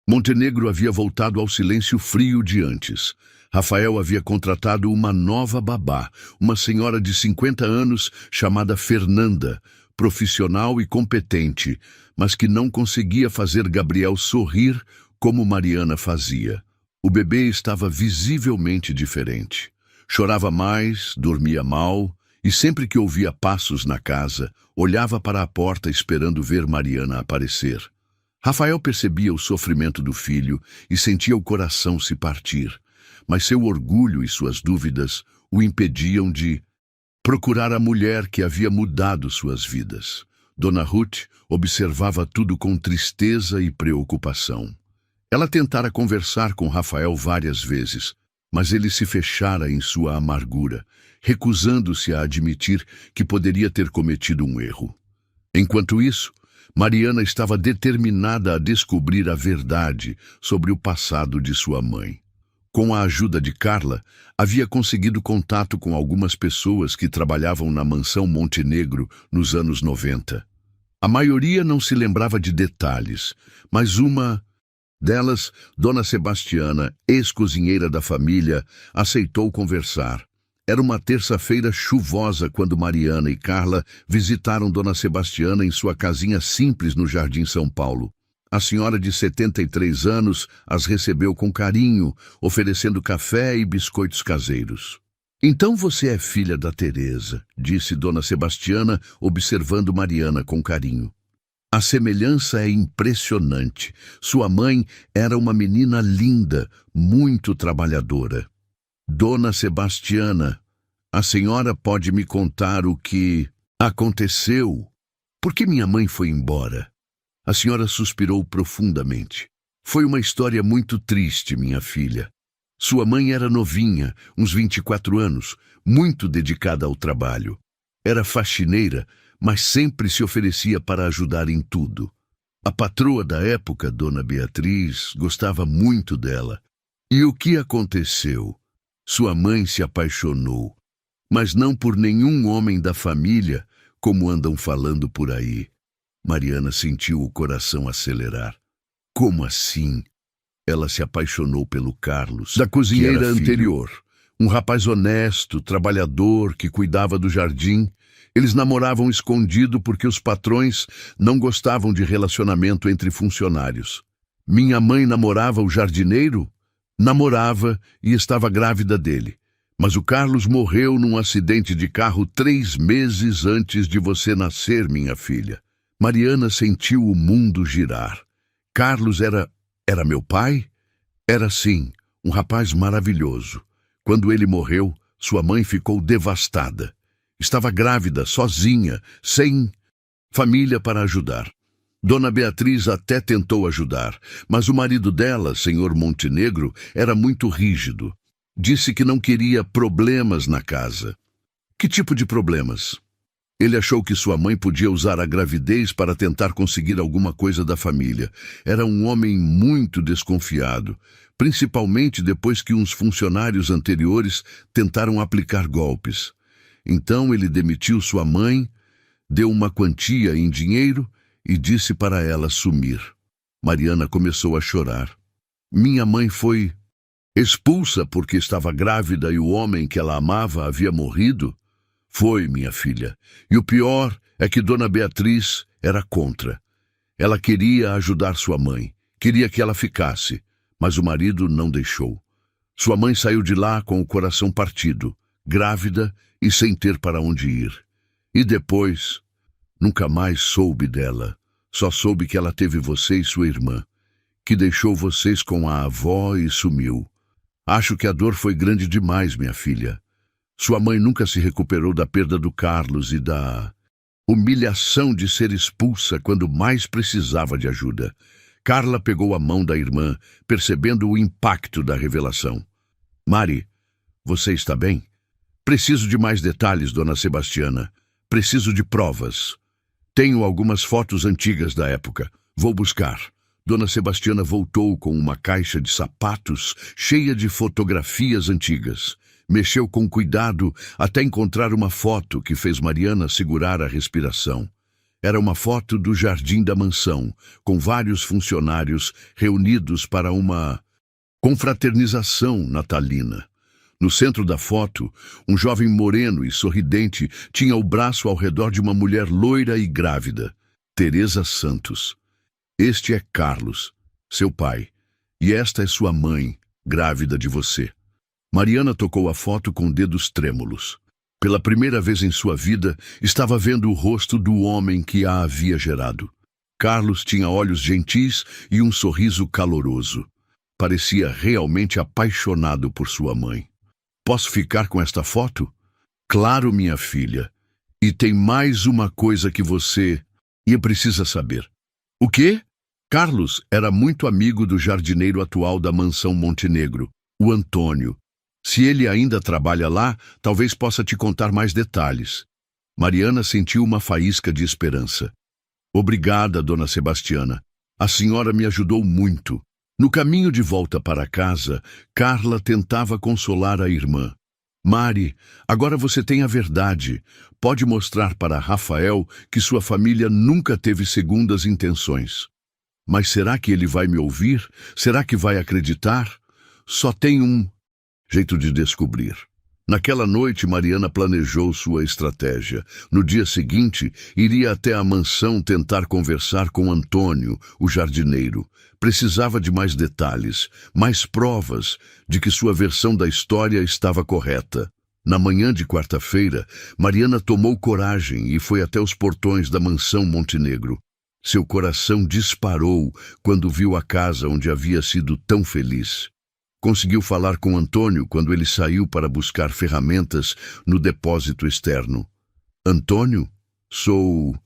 Montenegro havia voltado ao silêncio frio de antes. Rafael havia contratado uma nova babá, uma senhora de 50 anos chamada Fernanda, profissional e competente, mas que não conseguia fazer Gabriel sorrir como Mariana fazia. O bebê estava visivelmente diferente. Chorava mais, dormia mal, e sempre que ouvia passos na casa, olhava para a porta esperando ver Mariana aparecer. Rafael percebia o sofrimento do filho e sentia o coração se partir, mas seu orgulho e suas dúvidas o impediam de procurar a mulher que havia mudado suas vidas. Dona Ruth observava tudo com tristeza e preocupação. Ela tentara conversar com Rafael várias vezes, mas ele se fechara em sua amargura, recusando-se a admitir que poderia ter cometido um erro. Enquanto isso, Mariana estava determinada a descobrir a verdade sobre o passado de sua mãe. Com a ajuda de Carla, havia conseguido contato com algumas pessoas que trabalhavam na mansão Montenegro nos anos 90. A maioria não se lembrava de detalhes, mas uma delas, Dona Sebastiana, ex-cozinheira da família, aceitou conversar. Era uma terça-feira chuvosa quando Mariana e Carla visitaram Dona Sebastiana em sua casinha simples no Jardim São Paulo. A senhora de 73 anos as recebeu com carinho, oferecendo café e biscoitos caseiros. "Então você é filha da Teresa", disse Dona Sebastiana, observando Mariana com carinho. "A semelhança é impressionante. Sua mãe era uma menina linda, muito trabalhadora." "Dona Sebastiana, a senhora pode me contar o que aconteceu? Por que minha mãe foi embora?" A senhora suspirou profundamente. "Foi uma história muito triste, minha filha. Sua mãe era novinha, uns 24 anos, muito dedicada ao trabalho. Era faxineira, mas sempre se oferecia para ajudar em tudo. A patroa da época, Dona Beatriz, gostava muito dela. E o que aconteceu? Sua mãe se apaixonou, mas não por nenhum homem da família, como andam falando por aí." Mariana sentiu o coração acelerar. "Como assim?" "Ela se apaixonou pelo Carlos, da cozinheira anterior. Um rapaz honesto, trabalhador, que cuidava do jardim. Eles namoravam escondido porque os patrões não gostavam de relacionamento entre funcionários. Minha mãe namorava o jardineiro?" "Namorava e estava grávida dele. Mas o Carlos morreu num acidente de carro 3 meses antes de você nascer, minha filha." Mariana sentiu o mundo girar. Carlos era meu pai? Era sim, um rapaz maravilhoso. Quando ele morreu, sua mãe ficou devastada. Estava grávida, sozinha, sem família para ajudar. Dona Beatriz até tentou ajudar, mas o marido dela, senhor Montenegro, era muito rígido. Disse que não queria problemas na casa. Que tipo de problemas? Ele achou que sua mãe podia usar a gravidez para tentar conseguir alguma coisa da família. Era um homem muito desconfiado, principalmente depois que uns funcionários anteriores tentaram aplicar golpes. Então ele demitiu sua mãe, deu uma quantia em dinheiro e disse para ela sumir. Mariana começou a chorar. "Minha mãe foi expulsa porque estava grávida e o homem que ela amava havia morrido?" "Foi, minha filha. E o pior é que Dona Beatriz era contra. Ela queria ajudar sua mãe, queria que ela ficasse, mas o marido não deixou. Sua mãe saiu de lá com o coração partido, grávida e sem ter para onde ir. E depois, nunca mais soube dela. Só soube que ela teve você e sua irmã, que deixou vocês com a avó e sumiu. Acho que a dor foi grande demais, minha filha. Sua mãe nunca se recuperou da perda do Carlos e da humilhação de ser expulsa quando mais precisava de ajuda." Carla pegou a mão da irmã, percebendo o impacto da revelação. "Mari, você está bem? Preciso de mais detalhes, Dona Sebastiana. Preciso de provas. Tenho algumas fotos antigas da época. Vou buscar." Dona Sebastiana voltou com uma caixa de sapatos cheia de fotografias antigas. Mexeu com cuidado até encontrar uma foto que fez Mariana segurar a respiração. Era uma foto do jardim da mansão, com vários funcionários reunidos para uma confraternização natalina. No centro da foto, um jovem moreno e sorridente tinha o braço ao redor de uma mulher loira e grávida, Teresa Santos. "Este é Carlos, seu pai, e esta é sua mãe, grávida de você." Mariana tocou a foto com dedos trêmulos. Pela primeira vez em sua vida, estava vendo o rosto do homem que a havia gerado. Carlos tinha olhos gentis e um sorriso caloroso. Parecia realmente apaixonado por sua mãe. "Posso ficar com esta foto?" "Claro, minha filha. E tem mais uma coisa que você precisa saber." "O quê?" Carlos era muito amigo do jardineiro atual da mansão Montenegro, o Antônio. "Se ele ainda trabalha lá, talvez possa te contar mais detalhes." Mariana sentiu uma faísca de esperança. "Obrigada, Dona Sebastiana. A senhora me ajudou muito." No caminho de volta para casa, Carla tentava consolar a irmã. Mari, agora você tem a verdade. Pode mostrar para Rafael que sua família nunca teve segundas intenções. Mas será que ele vai me ouvir? Será que vai acreditar? Só tem um jeito de descobrir. Naquela noite, Mariana planejou sua estratégia. No dia seguinte, iria até a mansão tentar conversar com Antônio, o jardineiro. Precisava de mais detalhes, mais provas de que sua versão da história estava correta. Na manhã de quarta-feira, Mariana tomou coragem e foi até os portões da mansão Montenegro. Seu coração disparou quando viu a casa onde havia sido tão feliz. Conseguiu falar com Antônio quando ele saiu para buscar ferramentas no depósito externo. Antônio? Sou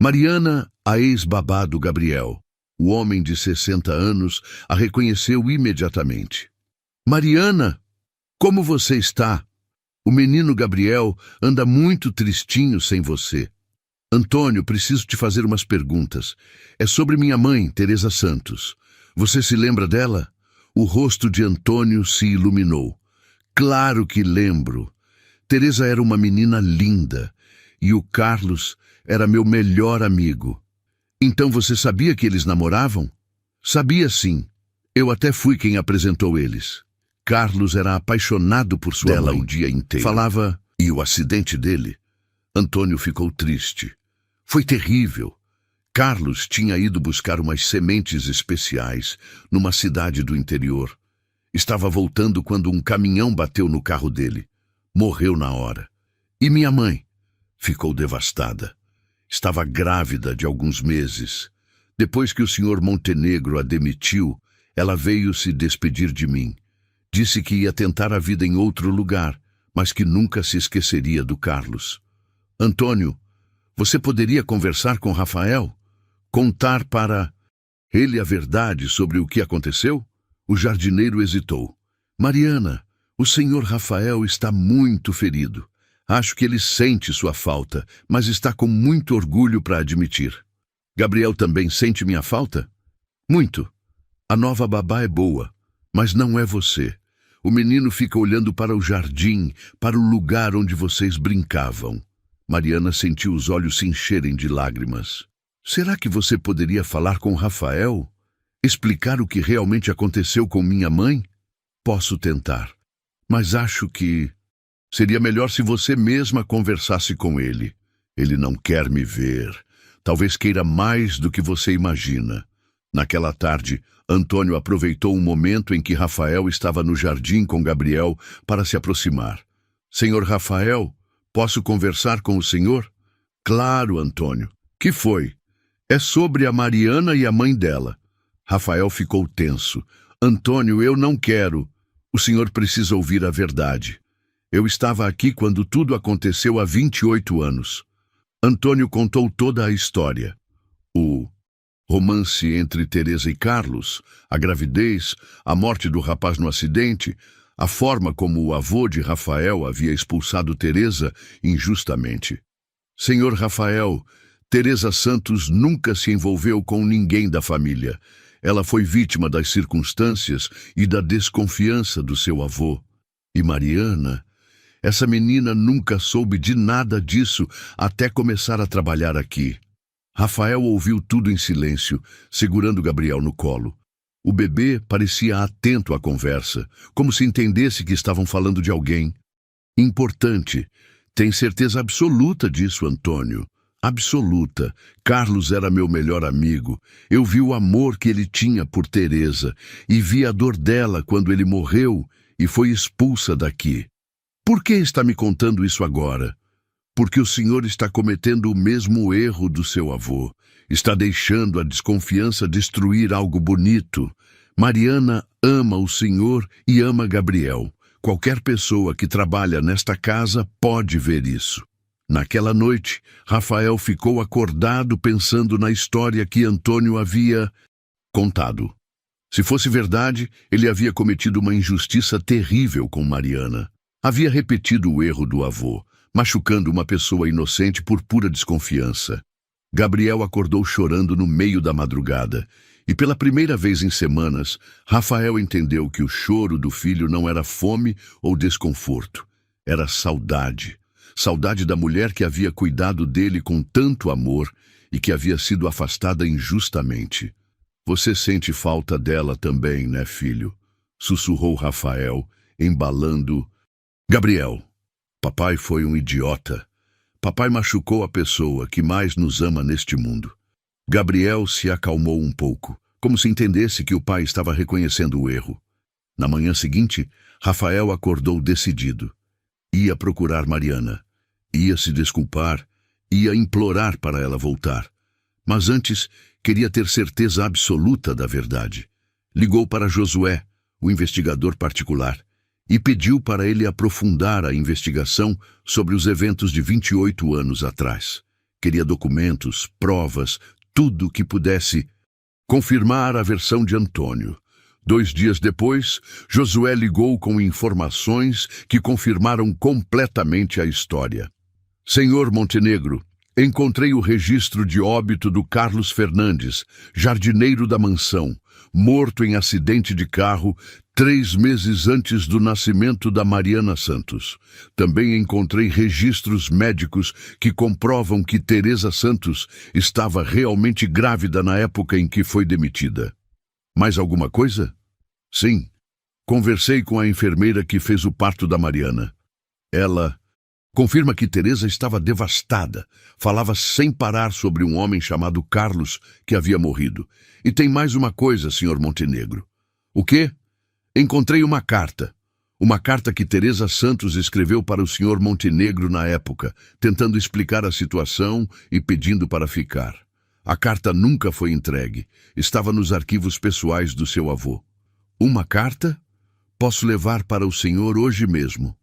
Mariana, a ex-babá do Gabriel. O homem de 60 anos a reconheceu imediatamente. Mariana, como você está? O menino Gabriel anda muito tristinho sem você. Antônio, preciso te fazer umas perguntas. É sobre minha mãe, Teresa Santos. Você se lembra dela? O rosto de Antônio se iluminou. Claro que lembro. Teresa era uma menina linda e o Carlos era meu melhor amigo. Então você sabia que eles namoravam? Sabia sim. Eu até fui quem apresentou eles. Carlos era apaixonado por sua mãe o dia inteiro. Falava, e o acidente dele? Antônio ficou triste. Foi terrível. Carlos tinha ido buscar umas sementes especiais numa cidade do interior. Estava voltando quando um caminhão bateu no carro dele. Morreu na hora. E minha mãe? Ficou devastada. Estava grávida de alguns meses. Depois que o senhor Montenegro a demitiu, ela veio se despedir de mim. Disse que ia tentar a vida em outro lugar, mas que nunca se esqueceria do Carlos. Antônio, você poderia conversar com Rafael? Contar para ele a verdade sobre o que aconteceu? O jardineiro hesitou. Mariana, o senhor Rafael está muito ferido. Acho que ele sente sua falta, mas está com muito orgulho para admitir. Gabriel também sente minha falta? Muito. A nova babá é boa, mas não é você. O menino fica olhando para o jardim, para o lugar onde vocês brincavam. Mariana sentiu os olhos se encherem de lágrimas. Será que você poderia falar com Rafael? Explicar o que realmente aconteceu com minha mãe? Posso tentar, mas acho que seria melhor se você mesma conversasse com ele. Ele não quer me ver. Talvez queira mais do que você imagina. Naquela tarde, Antônio aproveitou um momento em que Rafael estava no jardim com Gabriel para se aproximar. Senhor Rafael, posso conversar com o senhor? Claro, Antônio. Que foi? É sobre a Mariana e a mãe dela. Rafael ficou tenso. Antônio, eu não quero. O senhor precisa ouvir a verdade. Eu estava aqui quando tudo aconteceu há 28 anos. Antônio contou toda a história. O romance entre Teresa e Carlos, a gravidez, a morte do rapaz no acidente, a forma como o avô de Rafael havia expulsado Teresa injustamente. Senhor Rafael, Teresa Santos nunca se envolveu com ninguém da família. Ela foi vítima das circunstâncias e da desconfiança do seu avô. E Mariana? Essa menina nunca soube de nada disso até começar a trabalhar aqui. Rafael ouviu tudo em silêncio, segurando Gabriel no colo. O bebê parecia atento à conversa, como se entendesse que estavam falando de alguém. Importante. Tem certeza absoluta disso, Antônio. Absoluta. Carlos era meu melhor amigo. Eu vi o amor que ele tinha por Teresa e vi a dor dela quando ele morreu e foi expulsa daqui. Por que está me contando isso agora? Porque o senhor está cometendo o mesmo erro do seu avô. Está deixando a desconfiança destruir algo bonito. Mariana ama o senhor e ama Gabriel. Qualquer pessoa que trabalha nesta casa pode ver isso. Naquela noite, Rafael ficou acordado pensando na história que Antônio havia contado. Se fosse verdade, ele havia cometido uma injustiça terrível com Mariana. Havia repetido o erro do avô, machucando uma pessoa inocente por pura desconfiança. Gabriel acordou chorando no meio da madrugada, e pela primeira vez em semanas, Rafael entendeu que o choro do filho não era fome ou desconforto. Era saudade. Saudade da mulher que havia cuidado dele com tanto amor e que havia sido afastada injustamente. Você sente falta dela também, né, filho? Sussurrou Rafael, embalando. Gabriel, papai foi um idiota. Papai machucou a pessoa que mais nos ama neste mundo. Gabriel se acalmou um pouco, como se entendesse que o pai estava reconhecendo o erro. Na manhã seguinte, Rafael acordou decidido. Ia procurar Mariana. Ia se desculpar. Ia implorar para ela voltar. Mas antes, queria ter certeza absoluta da verdade. Ligou para Josué, o investigador particular, e pediu para ele aprofundar a investigação sobre os eventos de 28 anos atrás. Queria documentos, provas, tudo que pudesse confirmar a versão de Antônio. 2 dias depois, Josué ligou com informações que confirmaram completamente a história. Senhor Montenegro, encontrei o registro de óbito do Carlos Fernandes, jardineiro da mansão, morto em acidente de carro 3 meses antes do nascimento da Mariana Santos. Também encontrei registros médicos que comprovam que Teresa Santos estava realmente grávida na época em que foi demitida. Mais alguma coisa? Sim. Conversei com a enfermeira que fez o parto da Mariana. Ela confirma que Teresa estava devastada. Falava sem parar sobre um homem chamado Carlos que havia morrido. E tem mais uma coisa, Sr. Montenegro. O quê? Encontrei uma carta. Uma carta que Teresa Santos escreveu para o Sr. Montenegro na época, tentando explicar a situação e pedindo para ficar. A carta nunca foi entregue. Estava nos arquivos pessoais do seu avô. Uma carta? Posso levar para o senhor hoje mesmo.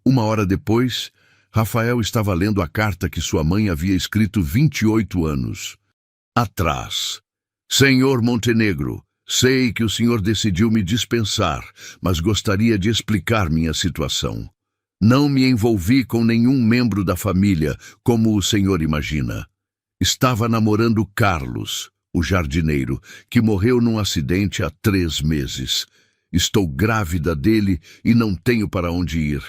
1 hora depois, Rafael estava lendo a carta que sua mãe havia escrito 28 anos atrás. Senhor Montenegro, sei que o senhor decidiu me dispensar, mas gostaria de explicar minha situação. Não me envolvi com nenhum membro da família, como o senhor imagina. Estava namorando Carlos, o jardineiro, que morreu num acidente há 3 meses. Estou grávida dele e não tenho para onde ir.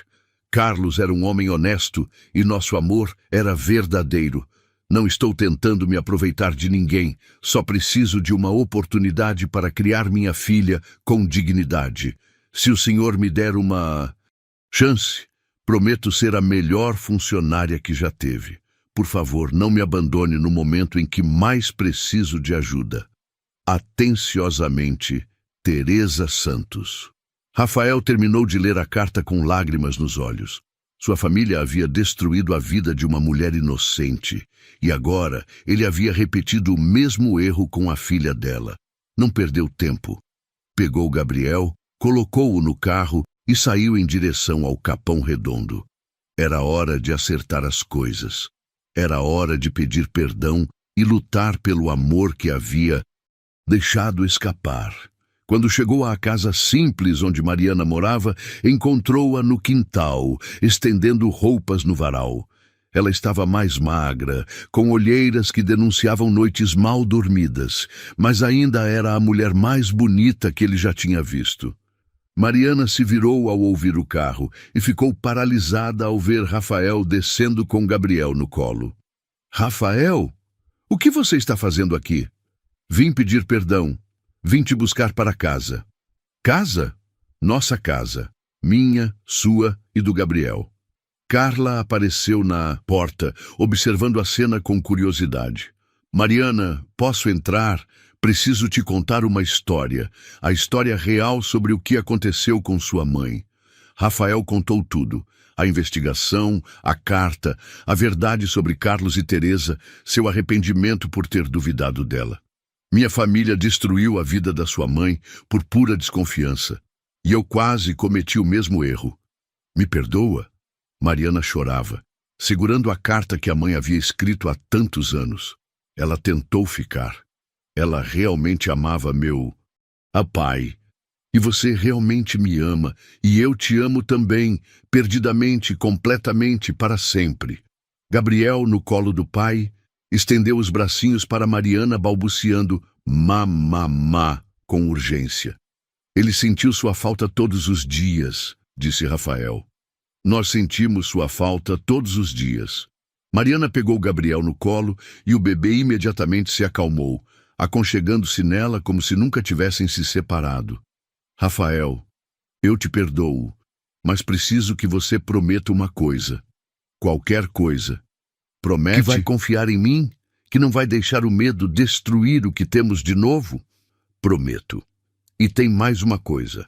Carlos era um homem honesto e nosso amor era verdadeiro. Não estou tentando me aproveitar de ninguém, só preciso de uma oportunidade para criar minha filha com dignidade. Se o senhor me der uma chance, prometo ser a melhor funcionária que já teve. Por favor, não me abandone no momento em que mais preciso de ajuda. Atenciosamente, Teresa Santos. Rafael terminou de ler a carta com lágrimas nos olhos. Sua família havia destruído a vida de uma mulher inocente, e agora ele havia repetido o mesmo erro com a filha dela. Não perdeu tempo. Pegou Gabriel, colocou-o no carro e saiu em direção ao Capão Redondo. Era hora de acertar as coisas. Era hora de pedir perdão e lutar pelo amor que havia deixado escapar. Quando chegou à casa simples onde Mariana morava, encontrou-a no quintal, estendendo roupas no varal. Ela estava mais magra, com olheiras que denunciavam noites mal dormidas, mas ainda era a mulher mais bonita que ele já tinha visto. Mariana se virou ao ouvir o carro e ficou paralisada ao ver Rafael descendo com Gabriel no colo. Rafael, o que você está fazendo aqui? Vim pedir perdão. Vim te buscar para casa. Casa? Nossa casa. Minha, sua e do Gabriel. Carla apareceu na porta, observando a cena com curiosidade. Mariana, posso entrar? Preciso te contar uma história. A história real sobre o que aconteceu com sua mãe. Rafael contou tudo. A investigação, a carta, a verdade sobre Carlos e Teresa, seu arrependimento por ter duvidado dela. Minha família destruiu a vida da sua mãe por pura desconfiança. E eu quase cometi o mesmo erro. Me perdoa? Mariana chorava, segurando a carta que a mãe havia escrito há tantos anos. Ela tentou ficar. Ela realmente amava meu pai. E você realmente me ama, e eu te amo também, perdidamente, completamente, para sempre. Gabriel, no colo do pai, estendeu os bracinhos para Mariana, balbuciando mamá com urgência. Ele sentiu sua falta todos os dias, disse Rafael. Nós sentimos sua falta todos os dias. Mariana pegou Gabriel no colo e o bebê imediatamente se acalmou, aconchegando-se nela como se nunca tivessem se separado. Rafael, eu te perdoo, mas preciso que você prometa uma coisa. Qualquer coisa. Promete que vai confiar em mim? Que não vai deixar o medo destruir o que temos de novo? Prometo. E tem mais uma coisa.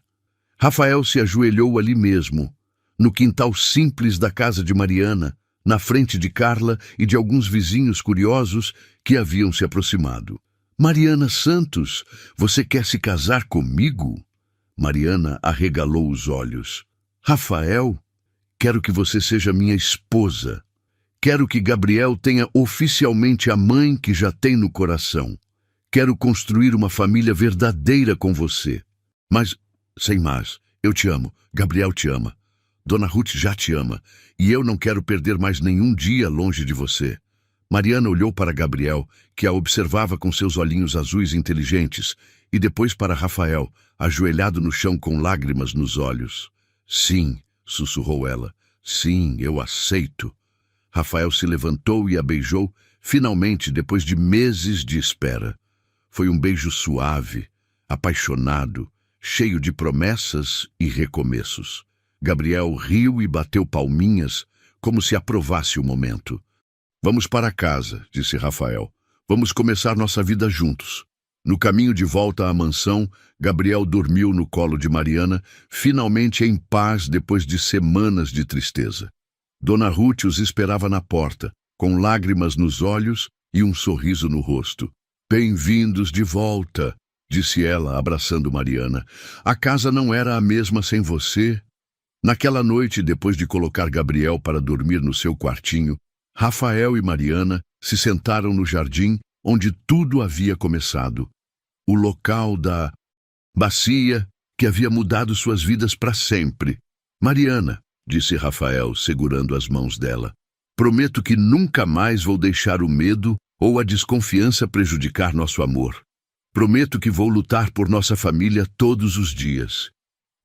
Rafael se ajoelhou ali mesmo, no quintal simples da casa de Mariana, na frente de Carla e de alguns vizinhos curiosos que haviam se aproximado. Mariana Santos, você quer se casar comigo? Mariana arregalou os olhos. Rafael, quero que você seja minha esposa. Quero que Gabriel tenha oficialmente a mãe que já tem no coração. Quero construir uma família verdadeira com você. Mas, sem mais, eu te amo, Gabriel te ama. Dona Ruth já te ama, e eu não quero perder mais nenhum dia longe de você. Mariana olhou para Gabriel, que a observava com seus olhinhos azuis inteligentes, e depois para Rafael, ajoelhado no chão com lágrimas nos olhos. Sim, sussurrou ela. Sim, eu aceito. Rafael se levantou e a beijou, finalmente, depois de meses de espera. Foi um beijo suave, apaixonado, cheio de promessas e recomeços. Gabriel riu e bateu palminhas, como se aprovasse o momento. Vamos para casa, disse Rafael. Vamos começar nossa vida juntos. No caminho de volta à mansão, Gabriel dormiu no colo de Mariana, finalmente em paz depois de semanas de tristeza. Dona Ruth os esperava na porta, com lágrimas nos olhos e um sorriso no rosto. Bem-vindos de volta, disse ela, abraçando Mariana. A casa não era a mesma sem você. Naquela noite, depois de colocar Gabriel para dormir no seu quartinho, Rafael e Mariana se sentaram no jardim onde tudo havia começado. O local da bacia que havia mudado suas vidas para sempre. Mariana, disse Rafael, segurando as mãos dela, prometo que nunca mais vou deixar o medo ou a desconfiança prejudicar nosso amor. Prometo que vou lutar por nossa família todos os dias.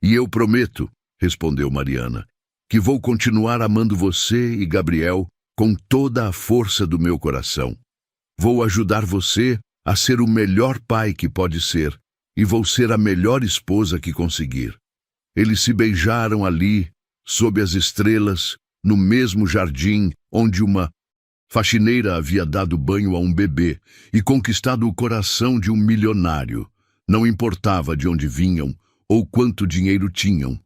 E eu prometo, respondeu Mariana, que vou continuar amando você e Gabriel com toda a força do meu coração. Vou ajudar você a ser o melhor pai que pode ser e vou ser a melhor esposa que conseguir. Eles se beijaram ali, sob as estrelas, no mesmo jardim onde uma faxineira havia dado banho a um bebê e conquistado o coração de um milionário. Não importava de onde vinham ou quanto dinheiro tinham.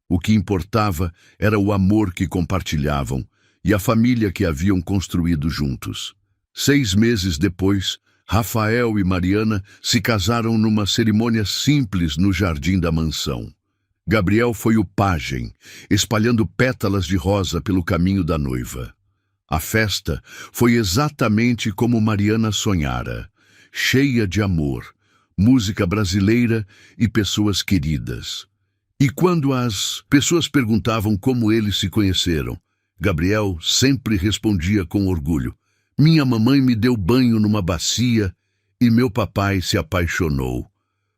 O que importava era o amor que compartilhavam e a família que haviam construído juntos. 6 meses depois, Rafael e Mariana se casaram numa cerimônia simples no jardim da mansão. Gabriel foi o pajem, espalhando pétalas de rosa pelo caminho da noiva. A festa foi exatamente como Mariana sonhara, cheia de amor, música brasileira e pessoas queridas. E quando as pessoas perguntavam como eles se conheceram, Gabriel sempre respondia com orgulho: minha mamãe me deu banho numa bacia e meu papai se apaixonou.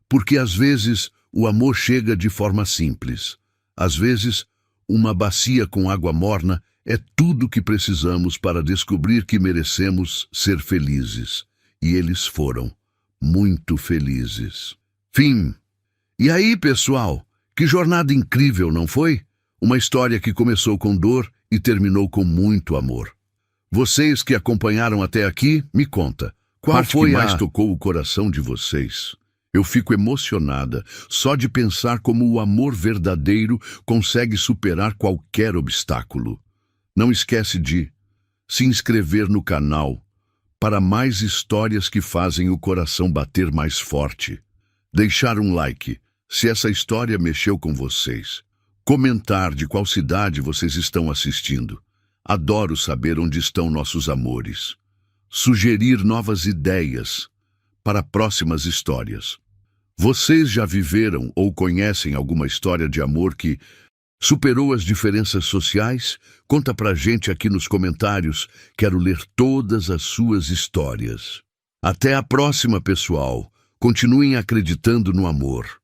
Porque às vezes o amor chega de forma simples. Às vezes, uma bacia com água morna é tudo o que precisamos para descobrir que merecemos ser felizes. E eles foram muito felizes. Fim. E aí, pessoal, que jornada incrível, não foi? Uma história que começou com dor e terminou com muito amor. Vocês que acompanharam até aqui, me conta, qual foi que mais tocou o coração de vocês? Eu fico emocionada só de pensar como o amor verdadeiro consegue superar qualquer obstáculo. Não esquece de se inscrever no canal para mais histórias que fazem o coração bater mais forte. Deixar um like se essa história mexeu com vocês. Comentar de qual cidade vocês estão assistindo. Adoro saber onde estão nossos amores. Sugerir novas ideias para próximas histórias. Vocês já viveram ou conhecem alguma história de amor que superou as diferenças sociais? Conta pra gente aqui nos comentários. Quero ler todas as suas histórias. Até a próxima, pessoal. Continuem acreditando no amor.